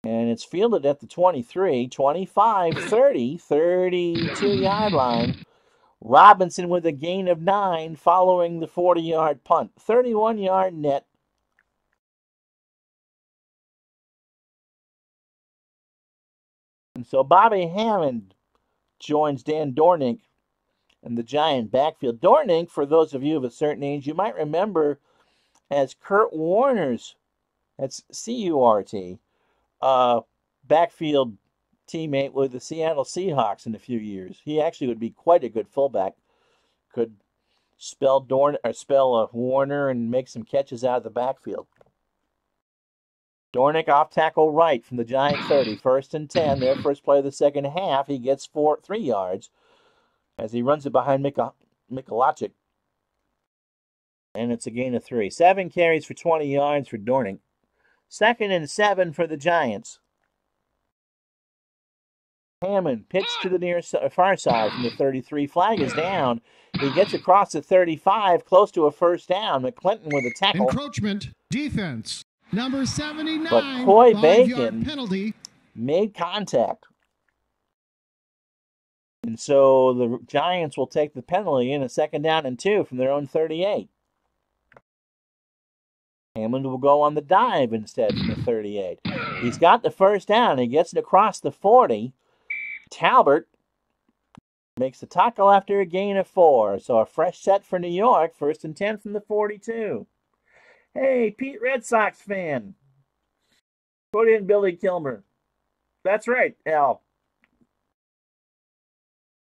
And it's fielded at the 23, 25, 30, 32-yard line. Robinson with a gain of 9 following the 40-yard punt. 31-yard net. And so Bobby Hammond joins Dan Dornick in the Giant backfield. Dornick, for those of you of a certain age, you might remember as Kurt Warner's, that's C-U-R-T, backfield teammate with the Seattle Seahawks in a few years. He actually would be quite a good fullback. Could spell Warner and make some catches out of the backfield. Dornick off tackle right from the Giant 30. 1st and 10. Their first play of the second half. He gets 3 yards as he runs it behind Mikolajczyk. And it's a gain of 3. 7 carries for 20 yards for Dorning. 2nd and 7 for the Giants. Hammond pitched to the far side from the 33. Flag is down. He gets across the 35, close to a first down. McClinton with a tackle. Encroachment, defense, number 79. But Coy 5-yard Bacon penalty. made contact. And so the Giants will take the penalty in a 2nd down and 2 from their own 38. Hammond will go on the dive instead from the 38. He's got the first down. He gets it across the 40. Talbert makes the tackle after a gain of 4. So a fresh set for New York. 1st and 10 from the 42. Hey, Pete Red Sox fan. Put in Billy Kilmer. That's right, Al.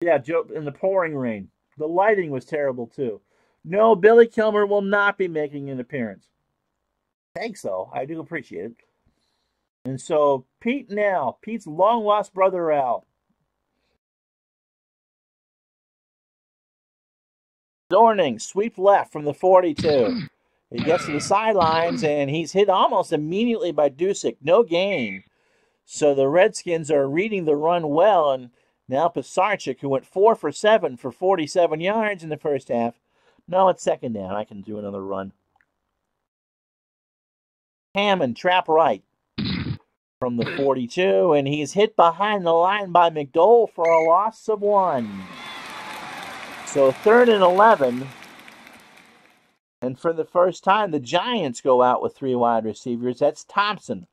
Yeah, Joe, in the pouring rain. The lighting was terrible, too. No, Billy Kilmer will not be making an appearance. Thanks, though. I do appreciate it. And so, Pete and Al. Pete's long-lost brother, Al. Dorning, sweep left from the 42. He gets to the sidelines, and he's hit almost immediately by Dusick. No gain. So the Redskins are reading the run well, and now Pisarcik, who went 4 for 7 for 47 yards in the first half. No, it's 2nd down. I can do another run. Hammond, trap right from the 42, and he's hit behind the line by McDowell for a loss of 1. So 3rd and 11. And for the first time, the Giants go out with 3 wide receivers. That's Thompson.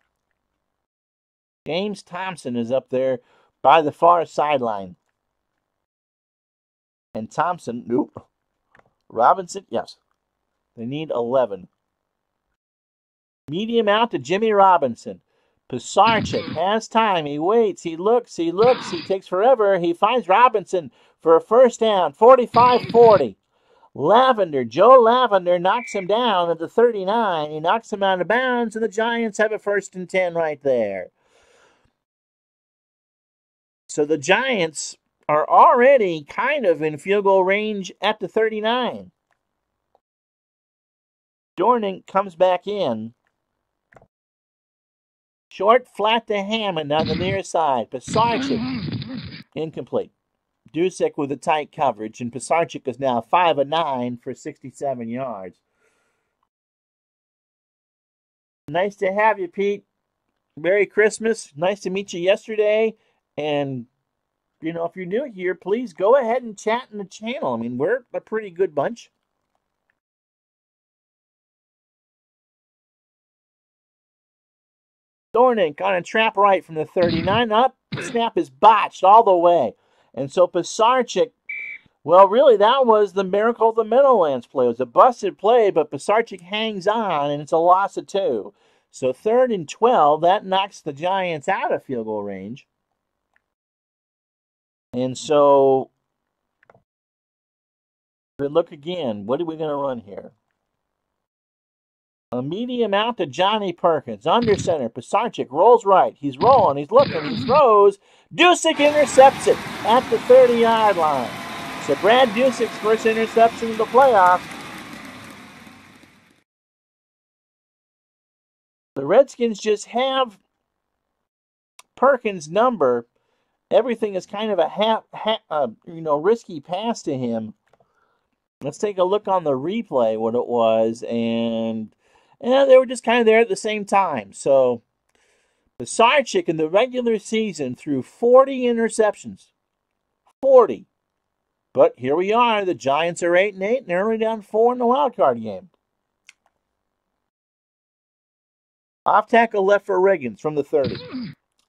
James Thompson is up there by the far sideline. And Thompson, nope. Robinson, yes. They need 11. Medium out to Jimmy Robinson. Pisarcik has time. He waits. He looks. He takes forever. He finds Robinson for a first down. 45-40. Joe Lavender knocks him down at the 39. He knocks him out of bounds, and the Giants have a 1st and 10 right there. So the Giants are already kind of in field goal range at the 39. Dorning comes back in. Short, flat to Hammond on the near side. Pisarcik, incomplete. Dusick with a tight coverage, and Pisarcik is now 5 of 9 for 67 yards. Nice to have you, Pete. Merry Christmas. Nice to meet you yesterday. And, you know, if you're new here, please go ahead and chat in the channel. I mean, we're a pretty good bunch. Dornick on a trap right from the 39 up. The snap is botched all the way. And so Pisarcik, well, really, that was the miracle of the Meadowlands play. It was a busted play, but Pisarcik hangs on, and it's a loss of 2. So 3rd and 12, that knocks the Giants out of field goal range. And so, look again. What are we going to run here? A medium out to Johnny Perkins. Under center. Pisarcik rolls right. He's rolling. He's looking. He throws. Dusick intercepts it at the 30-yard line. So Brad Dusick's first interception of the playoffs. The Redskins just have Perkins' number. Everything is kind of a risky pass to him. Let's take a look on the replay what it was, and they were just kind of there at the same time. So Pisarcik in the regular season threw 40 interceptions. 40. But here we are. The Giants are 8-8, and they're only down 4 in the wildcard game. Off tackle left for Riggins from the 30.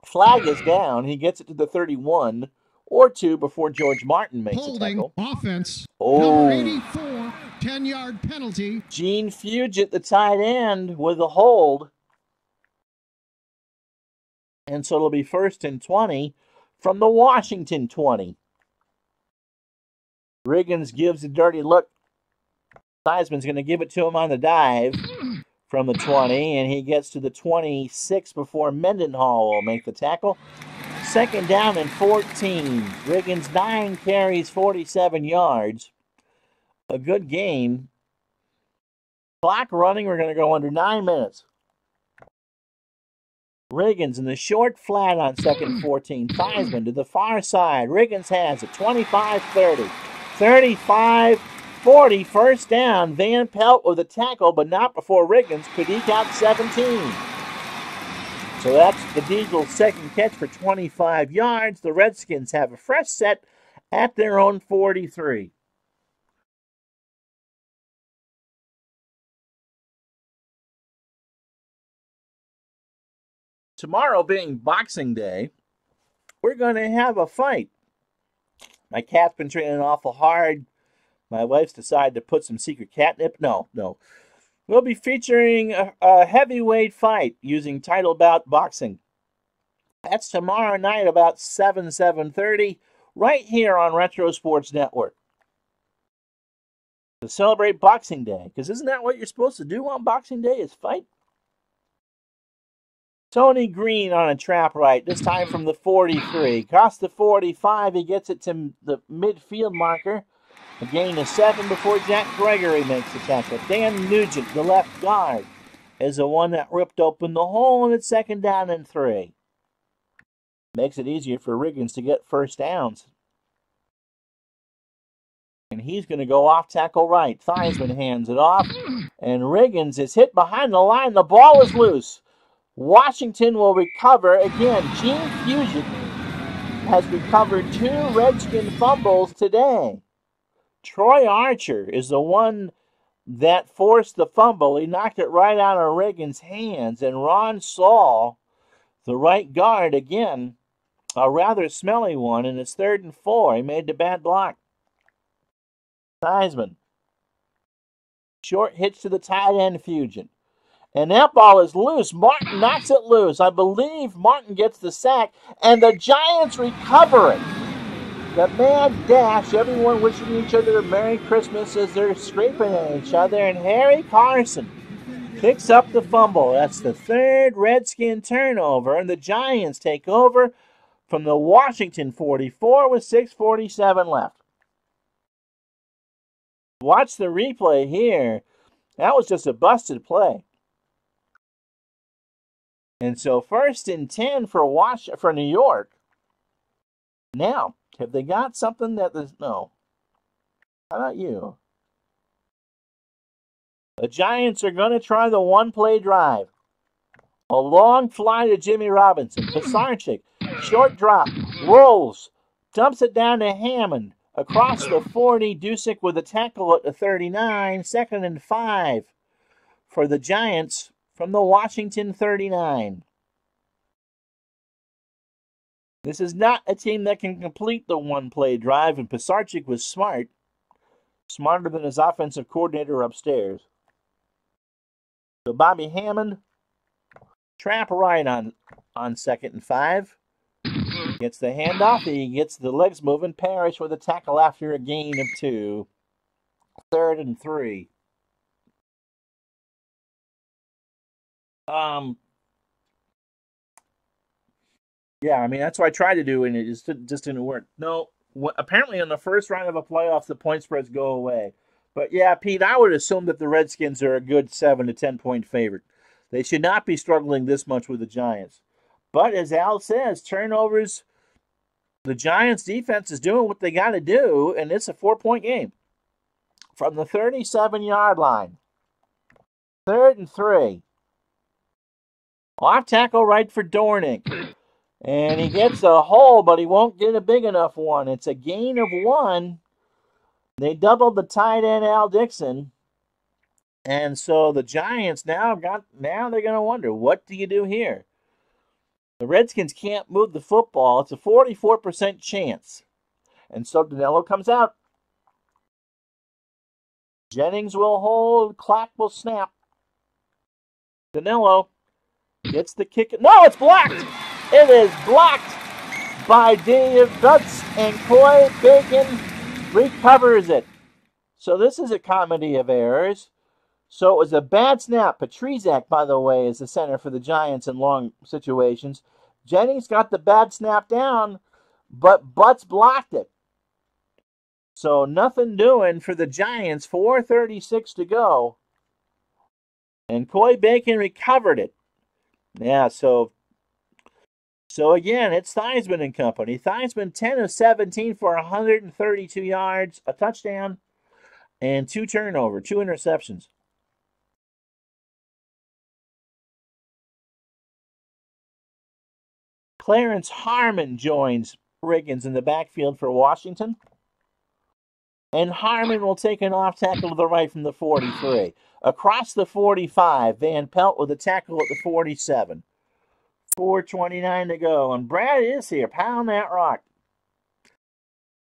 Flag is down. He gets it to the 31 or 2 before George Martin makes a tackle. Offense. Oh. Number 84, 10-yard penalty. Gene Fugit, the tight end, with a hold. And so it'll be 1st and 20 from the Washington 20. Riggins gives a dirty look. Seisman's going to give it to him on the dive from the 20, and he gets to the 26 before Mendenhall will make the tackle. 2nd down and 14. Riggins 9 carries, 47 yards. A good game. Clock running. We're going to go under 9 minutes. Riggins in the short flat on 2nd 14. Theismann to the far side. Riggins has it. 25-30. 35-40. First down. Van Pelt with a tackle, but not before Riggins could eke out 17. So that's the Eagles' second catch for 25 yards. The Redskins have a fresh set at their own 43. Tomorrow being Boxing Day, we're going to have a fight. My cat's been training awful hard. My wife's decided to put some secret catnip. No. We'll be featuring a heavyweight fight using title bout boxing. That's tomorrow night about 7:30, right here on Retro Sports Network. To celebrate Boxing Day, because isn't that what you're supposed to do on Boxing Day, is fight? Tony Green on a trap right, this time from the 43. Across the 45, he gets it to the midfield marker. A gain of 7 before Jack Gregory makes the tackle. Dan Nugent, the left guard, is the one that ripped open the hole, and it's 2nd down and 3. Makes it easier for Riggins to get first downs. And he's going to go off tackle right. Theismann hands it off, and Riggins is hit behind the line. The ball is loose. Washington will recover. Again, Gene Fusion has recovered 2 Redskin fumbles today. Troy Archer is the one that forced the fumble. He knocked it right out of Riggins' hands. And Ron Saul, the right guard, again, a rather smelly one, and it's 3rd and 4. He made the bad block. Theismann. Short hitch to the tight end, Fusion. And that ball is loose. Martin knocks it loose. I believe Martin gets the sack, and the Giants recover it. The mad dash, everyone wishing each other a Merry Christmas as they're scraping at each other, and Harry Carson picks up the fumble. That's the 3rd Redskin turnover, and the Giants take over from the Washington 44 with 6:47 left. Watch the replay here. That was just a busted play. And so 1st and 10 for New York. Now, have they got something that there's no? How about you? The Giants are going to try the one-play drive. A long fly to Jimmy Robinson. Pisarcik, short drop, rolls, dumps it down to Hammond. Across the 40, Dusick with a tackle at the 39. 2nd and 5 for the Giants from the Washington 39. This is not a team that can complete the one-play drive, and Pisarcik was smart. Smarter than his offensive coordinator upstairs. So Bobby Hammond, trap right on 2nd and 5. Gets the handoff. He gets the legs moving. Parrish with a tackle after a gain of 2. 3rd and 3. Yeah, I mean, that's what I tried to do, and it just didn't work. No, apparently in the first round of a playoff, the point spreads go away. But yeah, Pete, I would assume that the Redskins are a good 7 to 10 point favorite. They should not be struggling this much with the Giants. But as Al says, turnovers, the Giants defense is doing what they got to do, and it's a 4-point game. From the 37-yard line. 3rd and 3. Off tackle right for Dornick. And he gets a hole, but he won't get a big enough one. It's a gain of 1. They doubled the tight end, Al Dixon. And so the Giants now they're going to wonder, what do you do here? The Redskins can't move the football. It's a 44% chance. And so Danilo comes out. Jennings will hold. Clock will snap. Danilo gets the kick. No, it's blocked. It is blocked by Dave Dutz, and Coy Bacon recovers it. So this is a comedy of errors. So it was a bad snap. Petrizak, by the way, is the center for the Giants in long situations. Jennings got the bad snap down, but Butts blocked it. So nothing doing for the Giants. 4:36 to go. And Coy Bacon recovered it. Yeah, so again, it's Theismann and company. Theismann 10 of 17 for 132 yards, a touchdown, and 2 turnovers, 2 interceptions. Clarence Harmon joins Riggins in the backfield for Washington. And Harmon will take an off tackle to the right from the 43. Across the 45, Van Pelt with a tackle at the 47. 4:29 to go. And Brad is here. Pound that rock.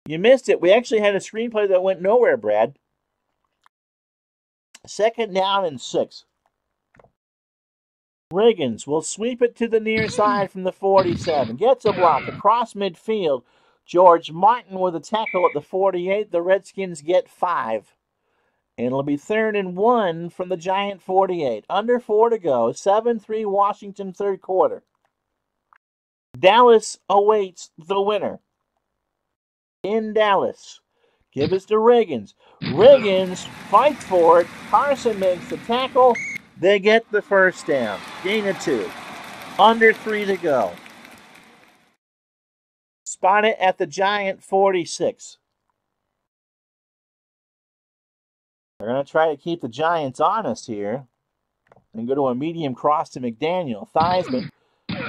You missed it. We actually had a screenplay that went nowhere, Brad. 2nd down and 6. Riggins will sweep it to the near side from the 47. Gets a block across midfield. George Martin with a tackle at the 48. The Redskins get 5. And it'll be 3rd and 1 from the Giant 48. Under 4 to go. 7-3 Washington, 3rd quarter. Dallas awaits the winner. In Dallas. Give us to Riggins. Riggins fights for it. Carson makes the tackle. They get the first down. Gain of 2. Under 3 to go. Spot it at the Giant 46. They're going to try to keep the Giants honest here and go to a medium cross to McDaniel. Theismann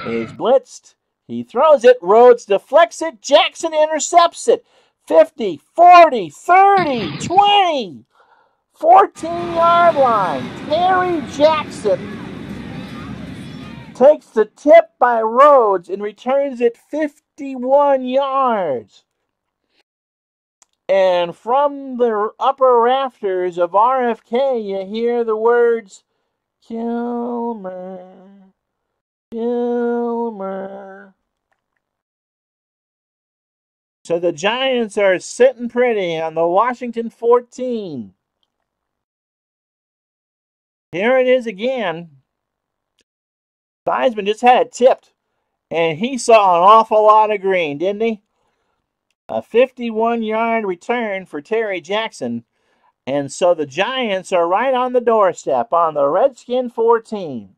is blitzed. He throws it. Rhodes deflects it. Jackson intercepts it. 50, 40, 30, 20, 14-yard line. Terry Jackson takes the tip by Rhodes and returns it 51 yards. And from the upper rafters of RFK, you hear the words, Kilmer, Kilmer. So the Giants are sitting pretty on the Washington 14. Here it is again. Theismann just had it tipped, and he saw an awful lot of green, didn't he? A 51-yard return for Terry Jackson. And so the Giants are right on the doorstep on the Redskin 14.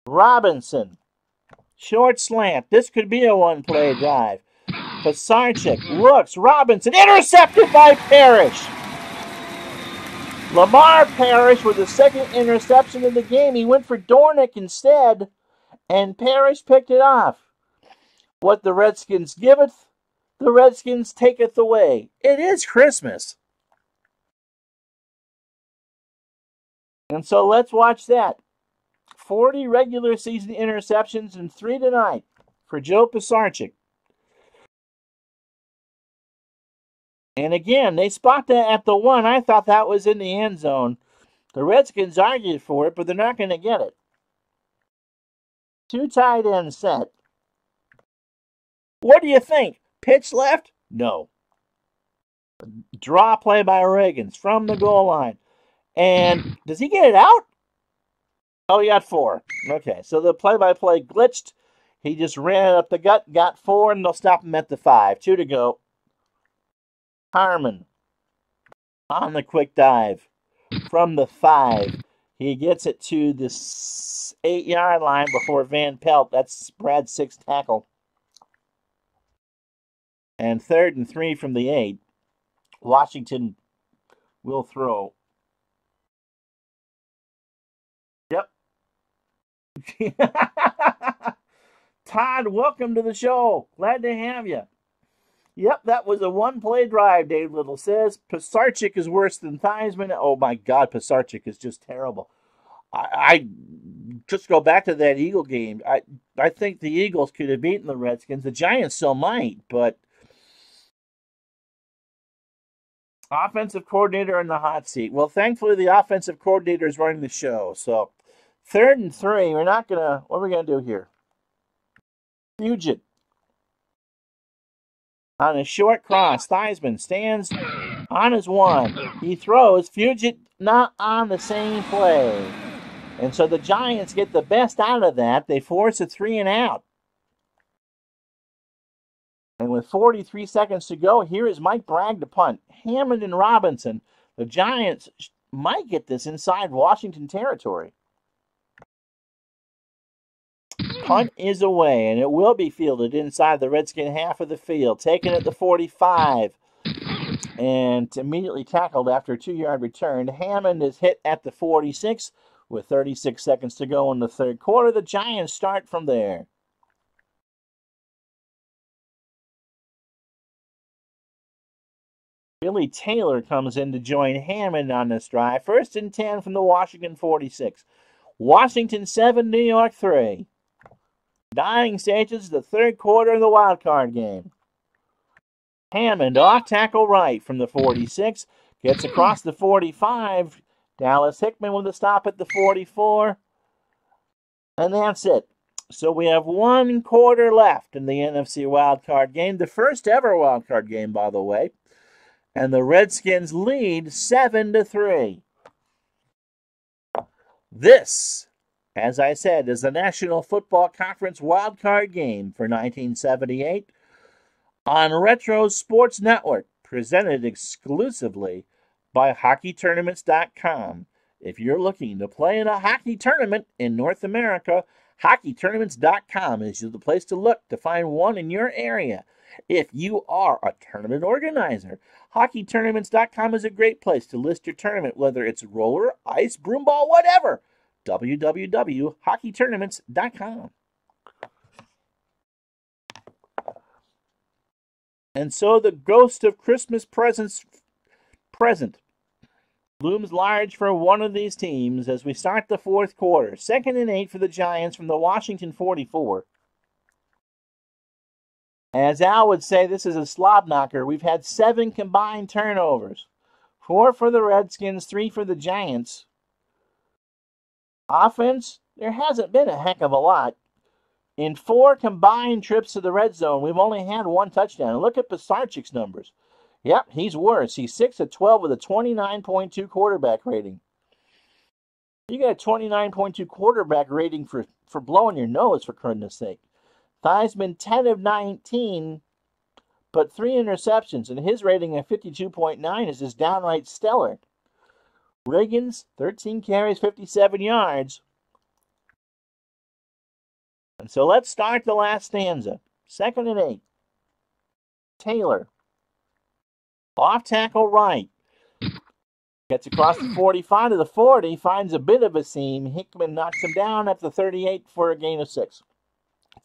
Robinson. Short slant. This could be a one-play drive. Pisarcik looks. Robinson intercepted by Parrish. Lamar Parrish with the 2nd interception of the game. He went for Dornick instead, and Parrish picked it off. What the Redskins giveth, the Redskins taketh away. It is Christmas. And so let's watch that. 40 regular season interceptions and 3 tonight for Joe Pisarcik. And again, they spot that at the 1. I thought that was in the end zone. The Redskins argued for it, but they're not going to get it. 2 tight ends set. What do you think? Pitch left? No. Draw play by Riggins from the goal line. And does he get it out? Oh, he got 4. Okay, so the play-by-play glitched. He just ran it up the gut, got 4, and they'll stop him at the 5. 2 to go. Harmon on the quick dive from the 5. He gets it to the 8-yard line before Van Pelt. That's Brad's 6th tackle. And 3rd and 3 from the 8. Washington will throw. Yep. Todd, welcome to the show. Glad to have you. Yep, that was a one-play drive, Dave Little says. Pisarcik is worse than Theismann. Oh, my God, Pisarcik is just terrible. I just go back to that Eagle game. I think the Eagles could have beaten the Redskins. The Giants still might, but offensive coordinator in the hot seat. Well, thankfully, the offensive coordinator is running the show. So, 3rd and 3. We're not going to – what are we going to do here? Fugit. On a short cross, Theismann stands on his 1. He throws. Fugit not on the same play. And so the Giants get the best out of that. They force a 3 and out. And with 43 seconds to go, here is Mike Bragg to punt. Hammond and Robinson. The Giants might get this inside Washington territory. Punt is away, and it will be fielded inside the Redskin half of the field. Taken at the 45, and immediately tackled after a 2-yard return. Hammond is hit at the 46 with 36 seconds to go in the third quarter. The Giants start from there. Billy Taylor comes in to join Hammond on this drive. 1st and 10 from the Washington 46. Washington 7, New York 3. Dying stages, the third quarter of the wild card game. Hammond off tackle right from the 46. Gets across the 45. Dallas Hickman with a stop at the 44. And that's it. So we have 1 quarter left in the NFC Wildcard Game. The first ever Wildcard Game, by the way. And the Redskins lead 7-3. This, as I said, is the National Football Conference Wildcard Game for 1978 on Retro Sports Network, presented exclusively by HockeyTournaments.com. If you're looking to play in a hockey tournament in North America, HockeyTournaments.com is the place to look to find one in your area. If you are a tournament organizer, HockeyTournaments.com is a great place to list your tournament, whether it's roller, ice, broomball, whatever. www.hockeytournaments.com. And so the ghost of Christmas present looms large for one of these teams as we start the fourth quarter. 2nd and 8 for the Giants from the Washington 44. As Al would say, this is a slob knocker. We've had 7 combined turnovers. 4 for the Redskins, 3 for the Giants. Offense, there hasn't been a heck of a lot. In 4 combined trips to the red zone, we've only had 1 touchdown. And look at Pisarcik's numbers. Yep, he's worse. He's 6 of 12 with a 29.2 quarterback rating. You got a 29.2 quarterback rating for blowing your nose, for goodness sake. Theismann, 10 of 19, but 3 interceptions, and his rating of 52.9 is just downright stellar. Riggins, 13 carries, 57 yards. And so let's start the last stanza. 2nd and 8. Taylor. Off tackle right. Gets across the 45 to the 40, finds a bit of a seam. Hickman knocks him down at the 38 for a gain of 6.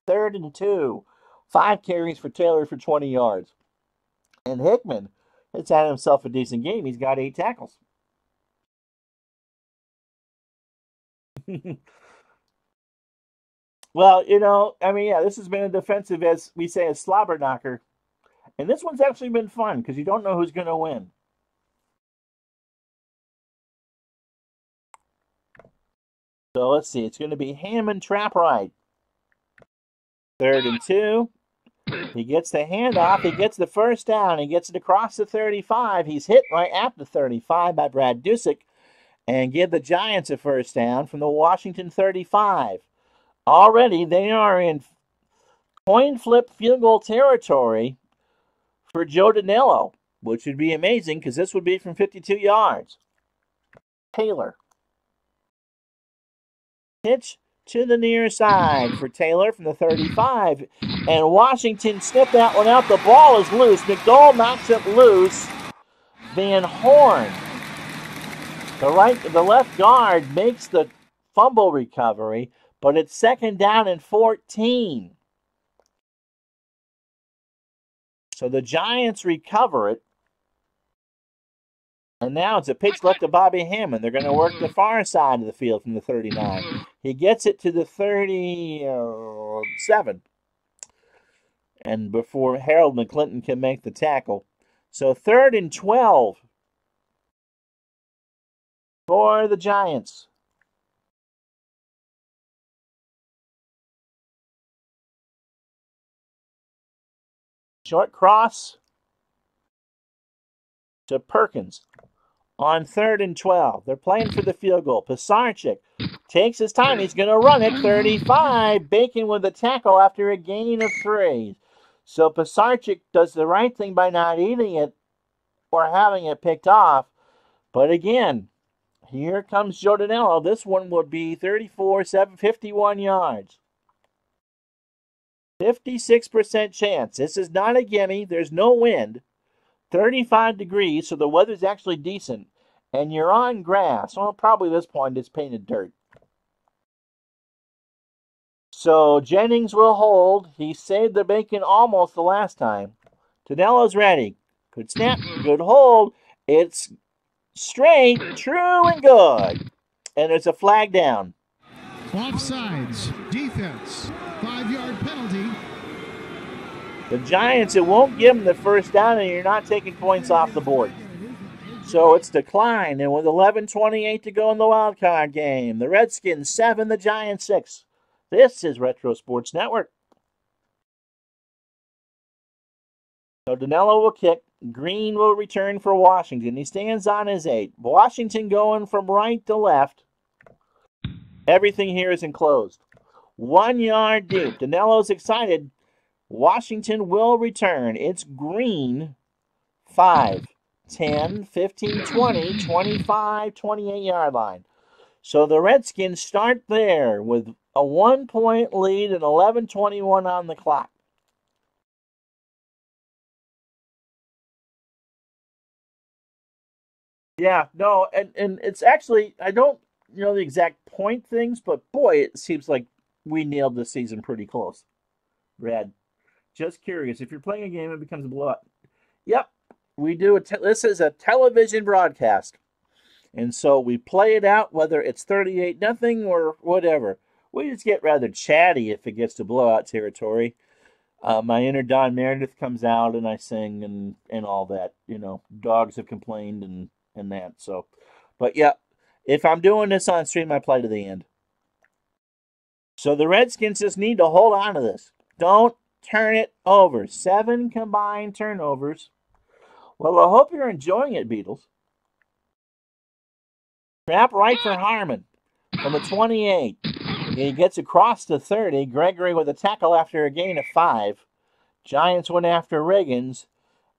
3rd and 2. 5 carries for Taylor for 20 yards. And Hickman has had himself a decent game. He's got 8 tackles. Well, this has been a defensive, as we say, a slobber knocker. And this one's actually been fun because you don't know who's going to win. So let's see. It's going to be Hammond trap right. 3rd and 2. He gets the handoff. He gets the first down. He gets it across the 35. He's hit right at the 35 by Brad Dusick and give the Giants a first down from the Washington 35. Already they are in coin flip field goal territory for Joe Danilo, which would be amazing because this would be from 52 yards. Taylor. Pitch to the near side for Taylor from the 35. And Washington snipped that one out. The ball is loose. McDowell knocks it loose. Van Horn, the left guard, makes the fumble recovery, but it's 2nd down and 14. So the Giants recover it. And now it's a pitch left to Bobby Hammond. They're going to work the far side of the field from the 39. He gets it to the 37. And before Harold McClinton can make the tackle. So 3rd and 12 for the Giants. Short cross to Perkins. On 3rd and 12. They're playing for the field goal. Pisarcik takes his time. He's going to run it. 35. Bacon with a tackle after a gain of 3. So Pisarcik does the right thing by not eating it or having it picked off. But again, Here comes Joe Danello. This one would be 51 yards. 56% chance. This is not a gimme. There's no wind. 35 degrees, so the weather's actually decent. And you're on grass. Well, probably at this point it's painted dirt. So Jennings will hold. He saved the bacon almost the last time. Danello's ready. Good snap. Good hold. It's straight, true, and good. And there's a flag down. Offsides. Defense. 5-yard penalty. The Giants, it won't give them the first down, and you're not taking points off the board. So it's declined, and with 11:28 to go in the wild card game, the Redskins 7, the Giants 6. This is Retro Sports Network. So Danello will kick. Green will return for Washington. He stands on his 8. Washington going from right to left. Everything here is enclosed. 1 yard deep. Danello's excited. Washington will return. It's green. 5, 10, 15, 20, 25, 28-yard line. So the Redskins start there with a 1-point lead and 11:21 on the clock. Yeah, no, and it's actually, I don't know the exact point things, but boy, it seems like we nailed this season pretty close. Brad, just curious, if you're playing a game and it becomes a blowout. Yep, we do. This is a television broadcast. And so we play it out, whether it's 38-0 or whatever. We just get rather chatty if it gets to blowout territory. My inner Don Meredith comes out and I sing and all that. You know, dogs have complained and that. So, but yeah, if I'm doing this on stream, I play to the end. So the Redskins just need to hold on to this. Don't turn it over. 7 combined turnovers. Well, I hope you're enjoying it, Beatles. Trap right for Harmon from the 28. He gets across the 30. Gregory with a tackle after a gain of 5. Giants went after Riggins,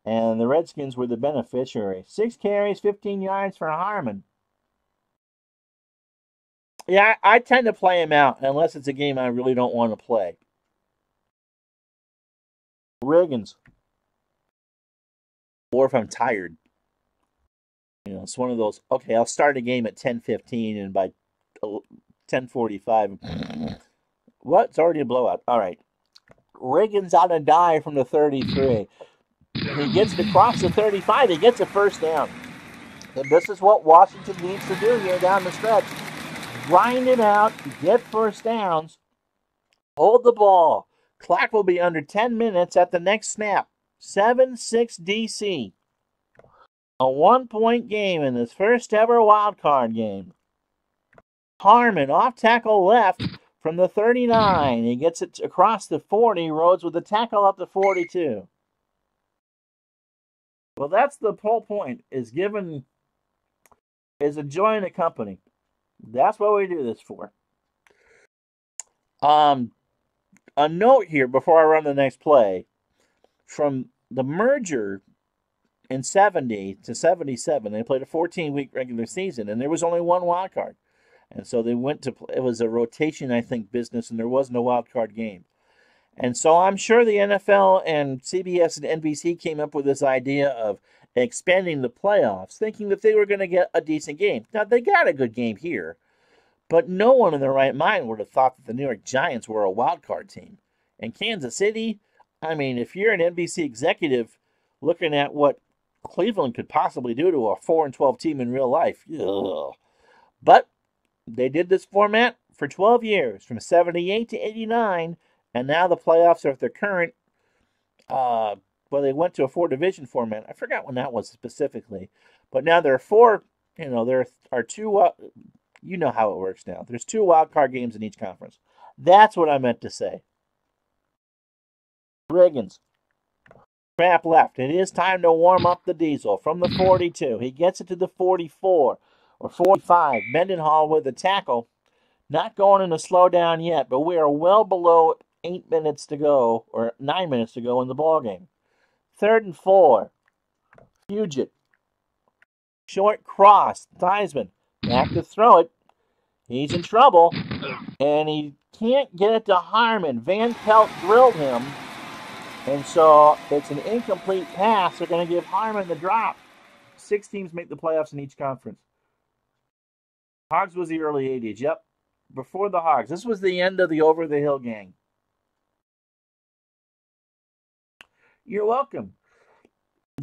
and the Redskins were the beneficiary. 6 carries, 15 yards for Harmon. Yeah, I tend to play him out unless it's a game I really don't want to play. Riggins. Or if I'm tired. You know, it's one of those, okay, I'll start a game at 10:15 and by 10:45, what? It's already a blowout. All right. Riggins on a dive from the 33. He gets it across the 35. He gets a first down. And this is what Washington needs to do here down the stretch. Grind it out, get first downs, hold the ball. Clock will be under 10 minutes at the next snap. 7-6 DC. A 1-point game in this first ever wild card game. Harmon off tackle left from the 39. He gets it across the 40. Rhodes with the tackle up to 42. Well, that's the whole point, is enjoying the company. That's what we do this for. A note here before I run the next play. From the merger in 70 to 77, they played a 14-week regular season, and there was only one wild card. And so they went to play. It was a rotation, I think, business, and there was no wild card game. And so I'm sure the NFL and CBS and NBC came up with this idea of expanding the playoffs, thinking that they were going to get a decent game. Now, they got a good game here, but no one in their right mind would have thought that the New York Giants were a wild card team. And Kansas City, I mean, if you're an NBC executive looking at what Cleveland could possibly do to a 4-12 team in real life, ugh. But they did this format for 12 years, from 78 to 89, and now the playoffs are at their current, they went to a 4-division format. I forgot when that was specifically. But now there are 4, there are 2, you know how it works now. There's 2 wild card games in each conference. That's what I meant to say. Riggins. Trap left. It is time to warm up the diesel from the 42. He gets it to the 44 or 45. Mendenhall with the tackle. Not going in a slowdown yet, but we are well below 8 minutes to go, or 9 minutes to go in the ballgame. 3rd and 4. Fugit. Short cross. Theismann Back to throw it. He's in trouble. And he can't get it to Harmon. Van Pelt drilled him. And so it's an incomplete pass. They're going to give Harmon the drop. 6 teams make the playoffs in each conference. Hogs was the early 80s. Yep. Before the Hogs. This was the end of the Over the Hill gang. You're welcome.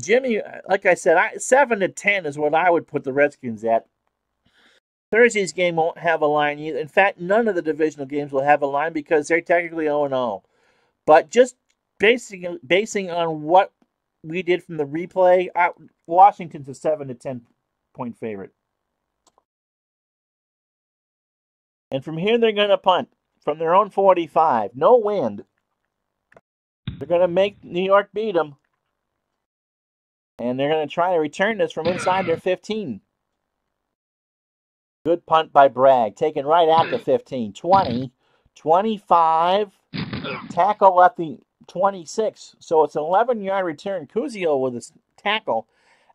Jimmy, like I said, 7-10 is what I would put the Redskins at. Thursday's game won't have a line either. In fact, none of the divisional games will have a line because they're technically 0-0. But just basing on what we did from the replay, Washington's a 7-10 point favorite. And from here, they're going to punt from their own 45. No wind. They're going to make New York beat them. And they're going to try to return this from inside their 15. Good punt by Bragg. Taken right at the 15. 20. 25. Tackle at the 26. So it's an 11-yard return. Kuzio with a tackle.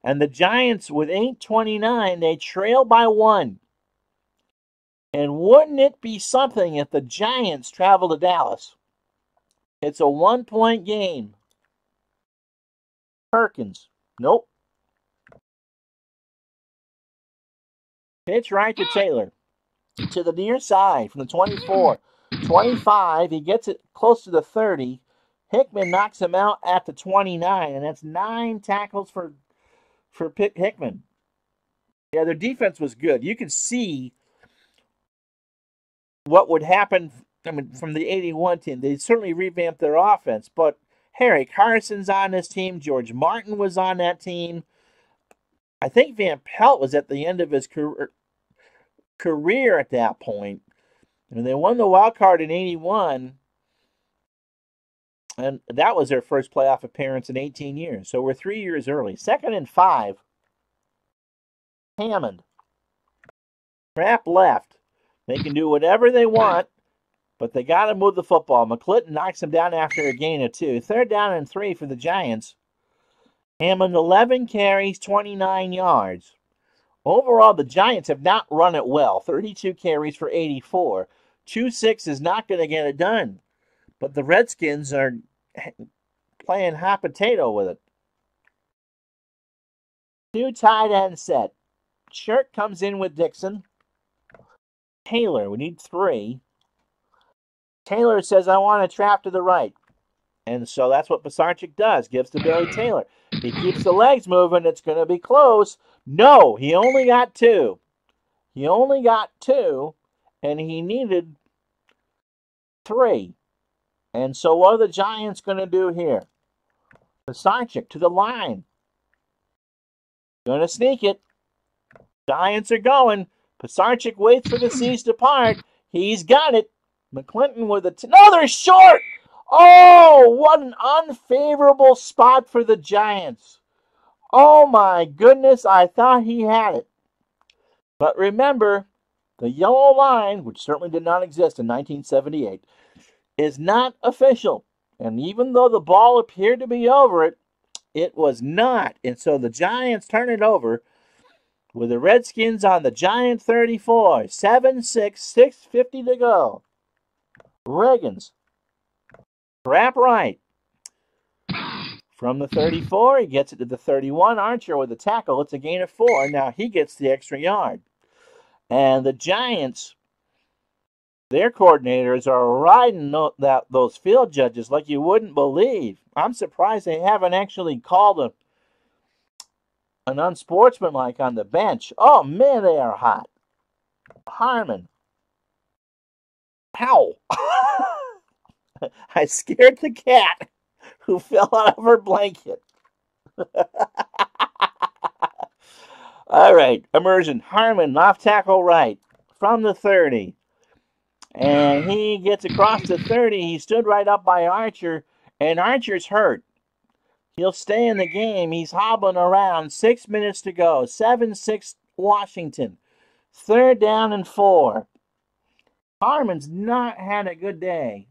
And the Giants with 8:29, they trail by 1. And wouldn't it be something if the Giants travel to Dallas? It's a 1-point game. Perkins. Nope. Pitch right to Taylor. To the near side from the 24. 25. He gets it close to the 30. Hickman knocks him out at the 29. And that's 9 tackles for Hickman. Yeah, their defense was good. You can see what would happen, from the 81 team. They certainly revamped their offense, but Harry Carson's on this team. George Martin was on that team. I think Van Pelt was at the end of his career at that point. And they won the wild card in 81, and that was their first playoff appearance in 18 years. So we're 3 years early. 2nd and 5. Hammond. Trap left. They can do whatever they want, but they got to move the football. McClinton knocks him down after a gain of 2. 3rd down and 3 for the Giants. Hammond, 11 carries, 29 yards. Overall, the Giants have not run it well. 32 carries for 84. 2-6 is not going to get it done. But the Redskins are playing hot potato with it. 2 tight end set. Shirk comes in with Dixon. Taylor, we need 3. Taylor says, I want to trap to the right. And so that's what Pisarcik does. Gives to Billy Taylor. He keeps the legs moving. It's going to be close. No, he only got 2. He only got 2, and he needed 3. And so what are the Giants going to do here? Pisarcik to the line. Going to sneak it. Giants are going. Pisarcik waits for the C's to part. He's got it. McClinton with no, they're short. Oh, what an unfavorable spot for the Giants. Oh, my goodness. I thought he had it. But remember, the yellow line, which certainly did not exist in 1978, is not official. And even though the ball appeared to be over it, it was not. And so the Giants turn it over with the Redskins on the Giant 34. 7-6, 6:50 to go. Reagans. Trap right. From the 34, he gets it to the 31. Archer with the tackle. It's a gain of 4. Now he gets the extra yard. And the Giants, their coordinators are riding those field judges like you wouldn't believe. I'm surprised they haven't actually called an unsportsmanlike on the bench. Oh, man, they are hot. Harmon. Ow. I scared the cat who fell out of her blanket. All right, immersion. Harmon, off tackle right from the 30. And he gets across the 30. He stood right up by Archer, and Archer's hurt. He'll stay in the game. He's hobbling around. 6 minutes to go. 7-6 Washington. 3rd down and 4. Harmon's not had a good day.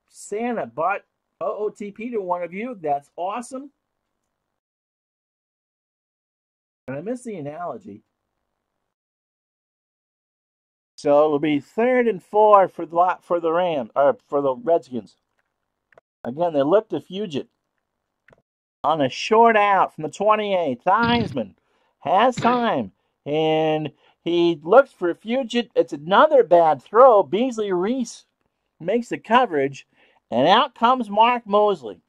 Santa bought OOTP to one of you. That's awesome. And I missed the analogy. So it'll be 3rd and 4 for the Redskins. Again, they look to Fugit on a short out from the 28. Theismann has time, and he looks for Fugit. It's another bad throw. Beasley Reese makes the coverage, and out comes Mark Mosley.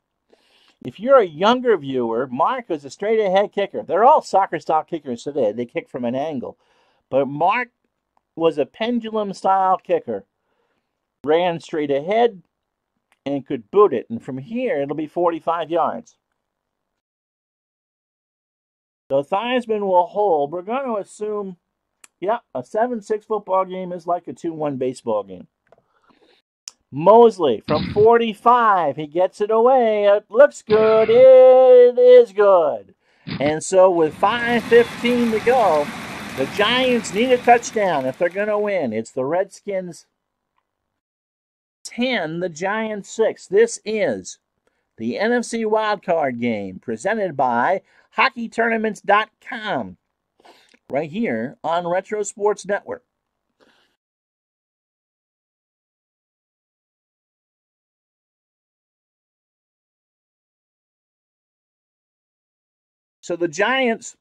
If you're a younger viewer, Mark is a straight-ahead kicker. They're all soccer-style kickers today. They kick from an angle. But Mark was a pendulum-style kicker. Ran straight ahead and could boot it. And from here, it'll be 45 yards. So Theismann will hold. We're going to assume, a 7-6 football game is like a 2-1 baseball game. Mosley from 45. He gets it away. It looks good. It is good. And so with 5:15 to go, the Giants need a touchdown if they're going to win. It's the Redskins 10, the Giants 6. This is the NFC Wildcard Game presented by HockeyTournaments.com right here on Retro Sports Network. So the Giants'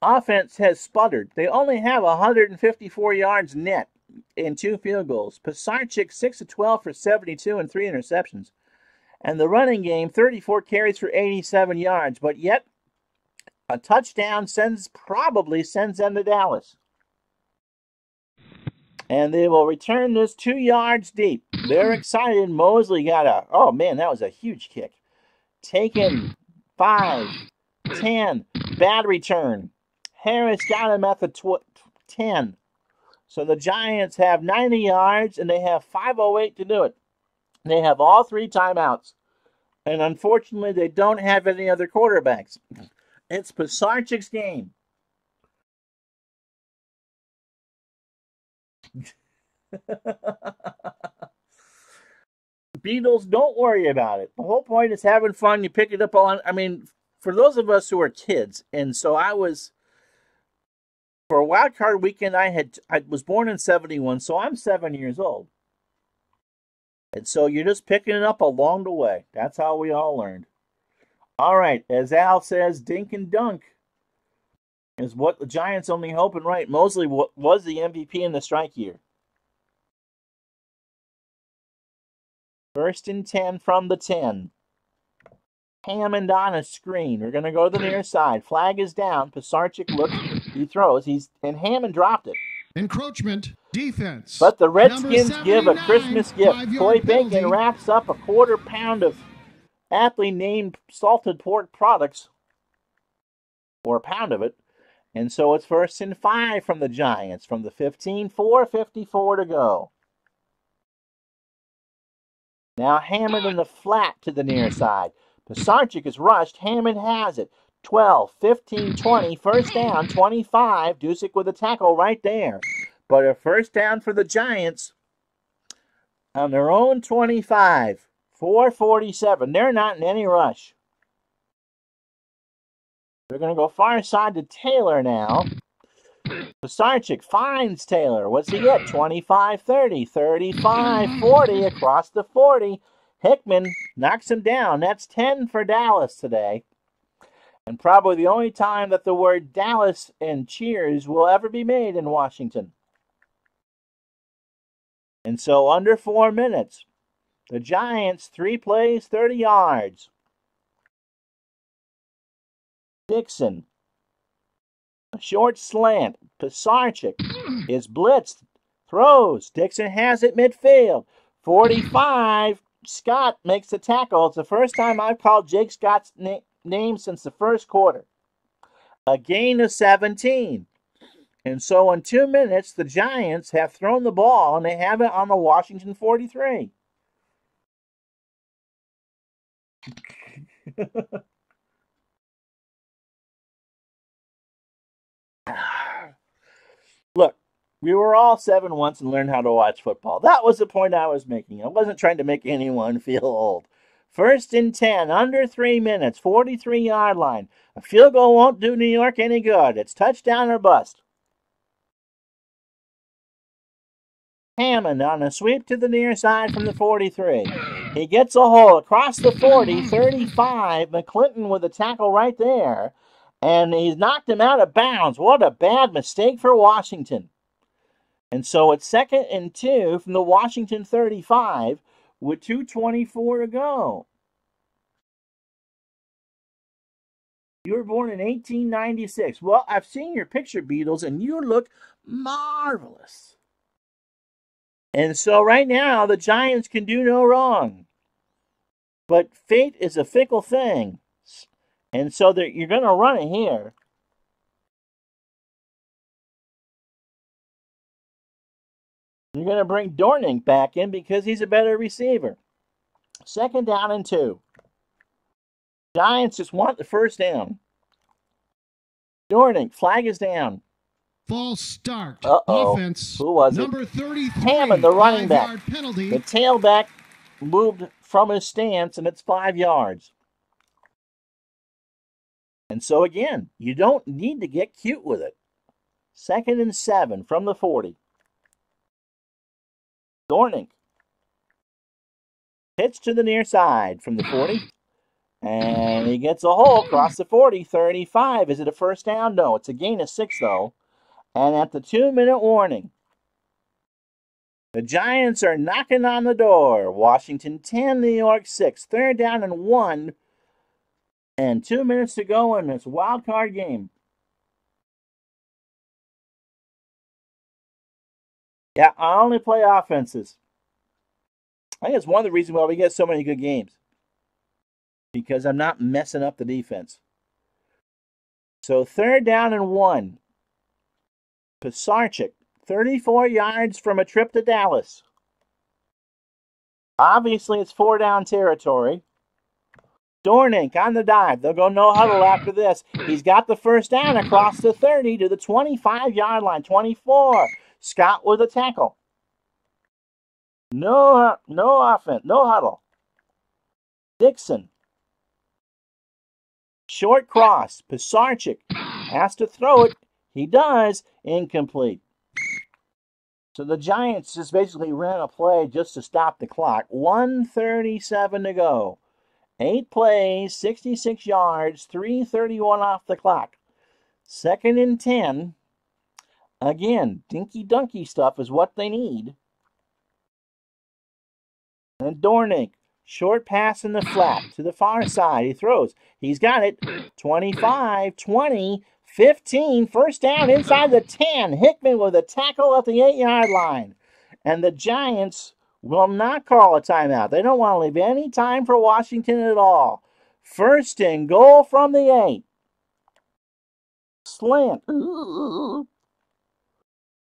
offense has sputtered. They only have 154 yards net and 2 field goals. Pisarcik 6 of 12 for 72 and 3 interceptions. And the running game, 34 carries for 87 yards. But yet, a touchdown probably sends them to Dallas. And they will return this 2 yards deep. They're excited. Mosley got that was a huge kick. Taken 5, 10, bad return. Harris got him at the 10. So the Giants have 90 yards, and they have 5:08 to do it. They have all 3 timeouts. And unfortunately, they don't have any other quarterbacks. It's Pisarcik's game. Beatles, don't worry about it. The whole point is having fun. You pick it up for those of us who are kids, and so for a wild card weekend, I was born in 71, so I'm 7 years old. And so you're just picking it up along the way. That's how we all learned. All right, as Al says, dink and dunk is what the Giants only hope, and right, Mosley was the MVP in the strike year. 1st and 10 from the 10. Hammond on a screen. We're going to go to the near side. Flag is down. Pisarcik looks. He throws. And Hammond dropped it. Encroachment defense. But the Redskins give a Christmas gift. Toy Bacon wraps up a 1/4 pound of aptly named salted pork products, or a pound of it. And so it's 1st and 5 from the Giants. From the 15, 4:54 to go. Now Hammond in the flat to the near side. Pisarcik is rushed. Hammond has it. 12, 15, 20. 1st down, 25. Dusick with a tackle right there. But a 1st down for the Giants on their own 25. 4:47. They're not in any rush. They're going to go far side to Taylor now. Pisarcik finds Taylor. What's he get? 25, 30, 35, 40, across the 40. Hickman knocks him down. That's 10 for Dallas today. And probably the only time that the word Dallas and cheers will ever be made in Washington. And so under 4 minutes, the Giants, 3 plays, 30 yards. Dixon. A short slant. Pisarcik is blitzed. Throws. Dixon has it midfield. 45. Scott makes the tackle. It's the first time I've called Jake Scott's name since the 1st quarter. A gain of 17. And so in 2 minutes, the Giants have thrown the ball, and they have it on the Washington 43. Look, we were all 7 once and learned how to watch football. That was the point I was making. I wasn't trying to make anyone feel old. First and 10, under 3 minutes, 43-yard line. A field goal won't do New York any good. It's touchdown or bust. Hammond on a sweep to the near side from the 43. He gets a hole across the 40, 35. McClinton with a tackle right there. And he's knocked him out of bounds. What a bad mistake for Washington. And so it's 2nd and 2 from the Washington 35 with 2:24 to go. You were born in 1896. Well, I've seen your picture, Beatles, and you look marvelous. And so right now, the Giants can do no wrong. But fate is a fickle thing. And so you're going to run it here. You're going to bring Dornick back in because he's a better receiver. 2nd down and 2. Giants just want the first down. Dornick, flag is down. False start. Offense. Who was number 33, Hammond, the running back. Penalty. The tailback moved from his stance, and it's 5 yards. And so again, you don't need to get cute with it. 2nd and 7 from the 40. Dornick. Pitch to the near side from the 40. And he gets a hole across the 40, 35. Is it a first down? No, it's a gain of 6, though. And at the 2-minute warning, the Giants are knocking on the door. Washington 10, New York 6. 3rd down and 1. And 2 minutes to go in this wild card game. Yeah, I only play offenses. I think it's one of the reasons why we get so many good games. Because I'm not messing up the defense. So 3rd down and 1. Pisarcik, 34 yards from a trip to Dallas. Obviously, it's 4-down territory. Dornick on the dive. They'll go no huddle after this. He's got the first down across the 30 to the 25-yard line. 24. Scott with a tackle. No offense. No huddle. Dixon. Short cross. Pisarcik has to throw it. He does. Incomplete. So the Giants just basically ran a play just to stop the clock. 1:37 to go. 8 plays, 66 yards, 3:31 off the clock. 2nd and 10. Again, dinky-dunky stuff is what they need. And Dornick, short pass in the flat to the far side. He throws. He's got it. 25, 20, 15. First down inside the 10. Hickman with a tackle at the 8-yard line. And the Giants will not call a timeout. They don't want to leave any time for Washington at all. 1st and goal from the 8. Slant.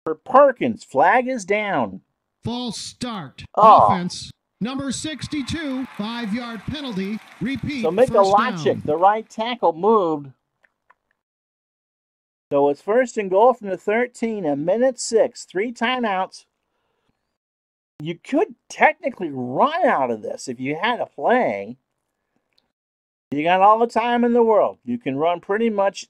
For Perkins. Flag is down. False start. Offense. Number 62, 5-yard penalty. Repeat. So Mikolajczyk, the right tackle, moved. So it's 1st and goal from the 13, 1:06, 3 timeouts. You could technically run out of this if you had a play. You got all the time in the world. You can run pretty much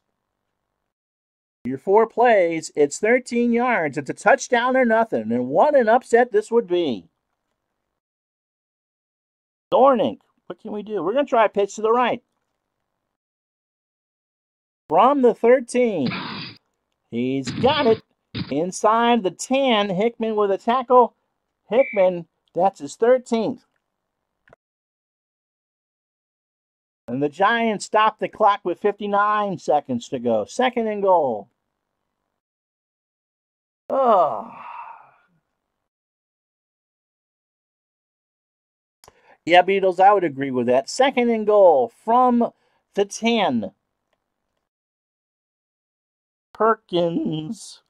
your 4 plays. It's 13 yards. It's a touchdown or nothing. And what an upset this would be. Dornick, what can we do? We're going to try a pitch to the right. From the 13. He's got it. Inside the 10. Hickman with a tackle. Hickman, that's his 13th. And the Giants stop the clock with 59 seconds to go. 2nd and goal. Yeah, Beatles, I would agree with that. 2nd and goal from the 10. Perkins.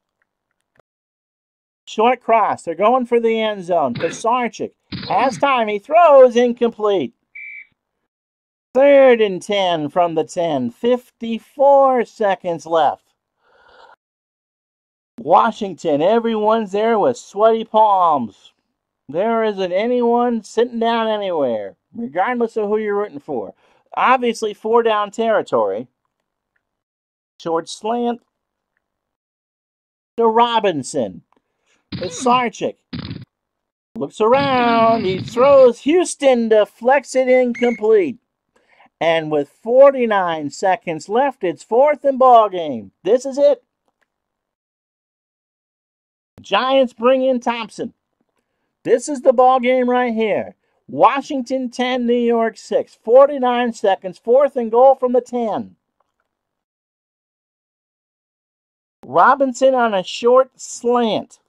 Short cross. They're going for the end zone. Pisarcik has time. He throws. Incomplete. 3rd and 10 from the 10. 54 seconds left. Washington, everyone's there with sweaty palms. There isn't anyone sitting down anywhere, regardless of who you're rooting for. Obviously, 4-down territory. Short slant to Robinson. To Sarchik. Looks around. He throws. Houston deflects it incomplete. And with 49 seconds left, it's 4th and ball game. This is it. Giants bring in Thompson. This is the ball game right here. Washington 10, New York 6. 49 seconds, 4th and goal from the 10. Robinson on a short slant.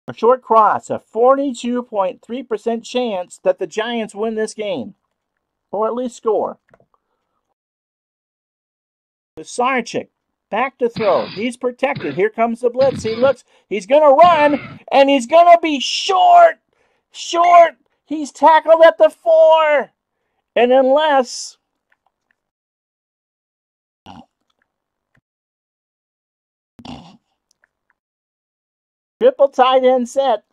A short cross. A 42.3% chance that the Giants win this game. Or at least score. To Sarchik. Back to throw. He's protected. Here comes the blitz. He looks. He's going to run. And he's going to be short. Short. He's tackled at the 4. And unless triple tight end set,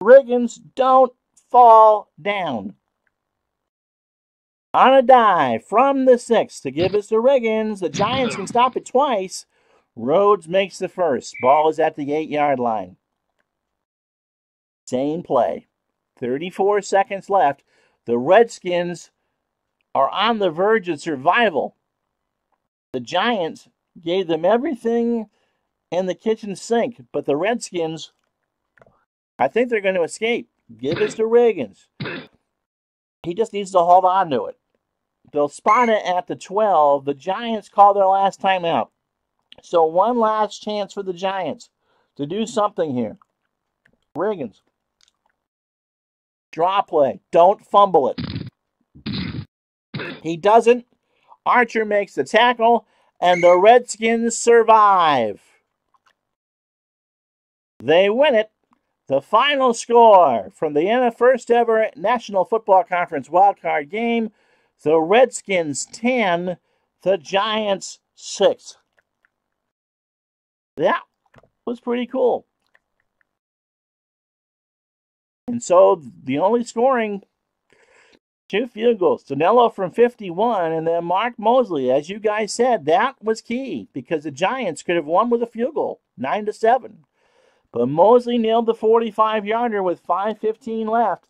Riggins don't fall down. On a dive from the 6 to give us to Riggins. The Giants can stop it twice. Rhodes makes the first. Ball is at the 8-yard line. Same play. 34 seconds left. The Redskins are on the verge of survival. The Giants gave them everything in the kitchen sink, but the Redskins, I think they're going to escape. Give us to Riggins. He just needs to hold on to it. They'll spot it at the 12. The Giants call their last timeout. So one last chance for the Giants to do something here. Riggins. Draw play. Don't fumble it. He doesn't. Archer makes the tackle, and the Redskins survive. They win it. The final score from the first ever National Football Conference Wildcard Game, the Redskins 10, the Giants 6. That was pretty cool. And so the only scoring, 2 field goals. Danilo from 51, and then Mark Mosley, as you guys said, that was key because the Giants could have won with a field goal, 9-7. But Mosley nailed the 45-yarder with 5:15 left.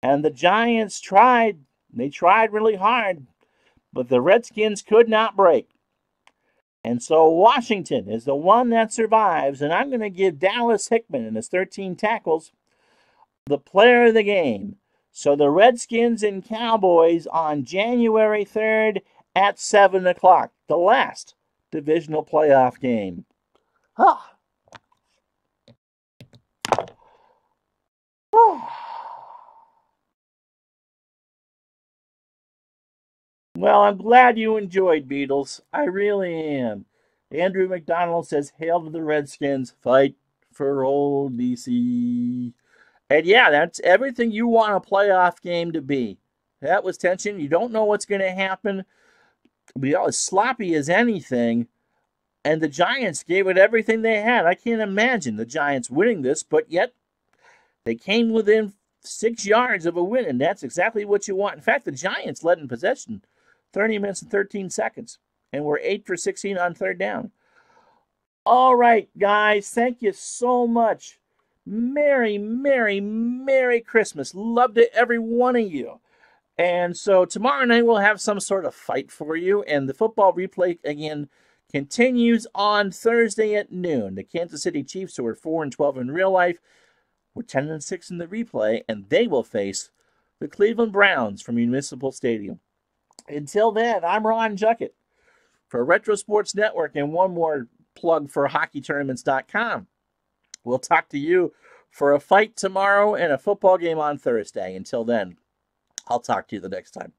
And the Giants tried. They tried really hard, but the Redskins could not break. And so Washington is the one that survives, and I'm going to give Dallas Hickman and his 13 tackles the player of the game. So the Redskins and Cowboys on January 3rd at 7 o'clock, the last divisional playoff game. Well, I'm glad you enjoyed, Beatles. I really am. Andrew McDonald says, "Hail to the Redskins, fight for old DC." And yeah, that's everything you want a playoff game to be. That was tension. You don't know what's going to happen. We are as sloppy as anything. And the Giants gave it everything they had. I can't imagine the Giants winning this, but yet they came within 6 yards of a win, and that's exactly what you want. In fact, the Giants led in possession 30 minutes and 13 seconds, and we're 8 for 16 on 3rd down. All right, guys, thank you so much. Merry, Merry, Merry Christmas. Love to every one of you. And so tomorrow night we'll have some sort of fight for you, and the football replay, again, continues on Thursday at noon. The Kansas City Chiefs, who are 4-12 in real life, we're 10-6 in the replay, and they will face the Cleveland Browns from Municipal Stadium. Until then, I'm Ron Juckett for Retro Sports Network, and one more plug for HockeyTournaments.com. We'll talk to you for a fight tomorrow and a football game on Thursday. Until then, I'll talk to you the next time.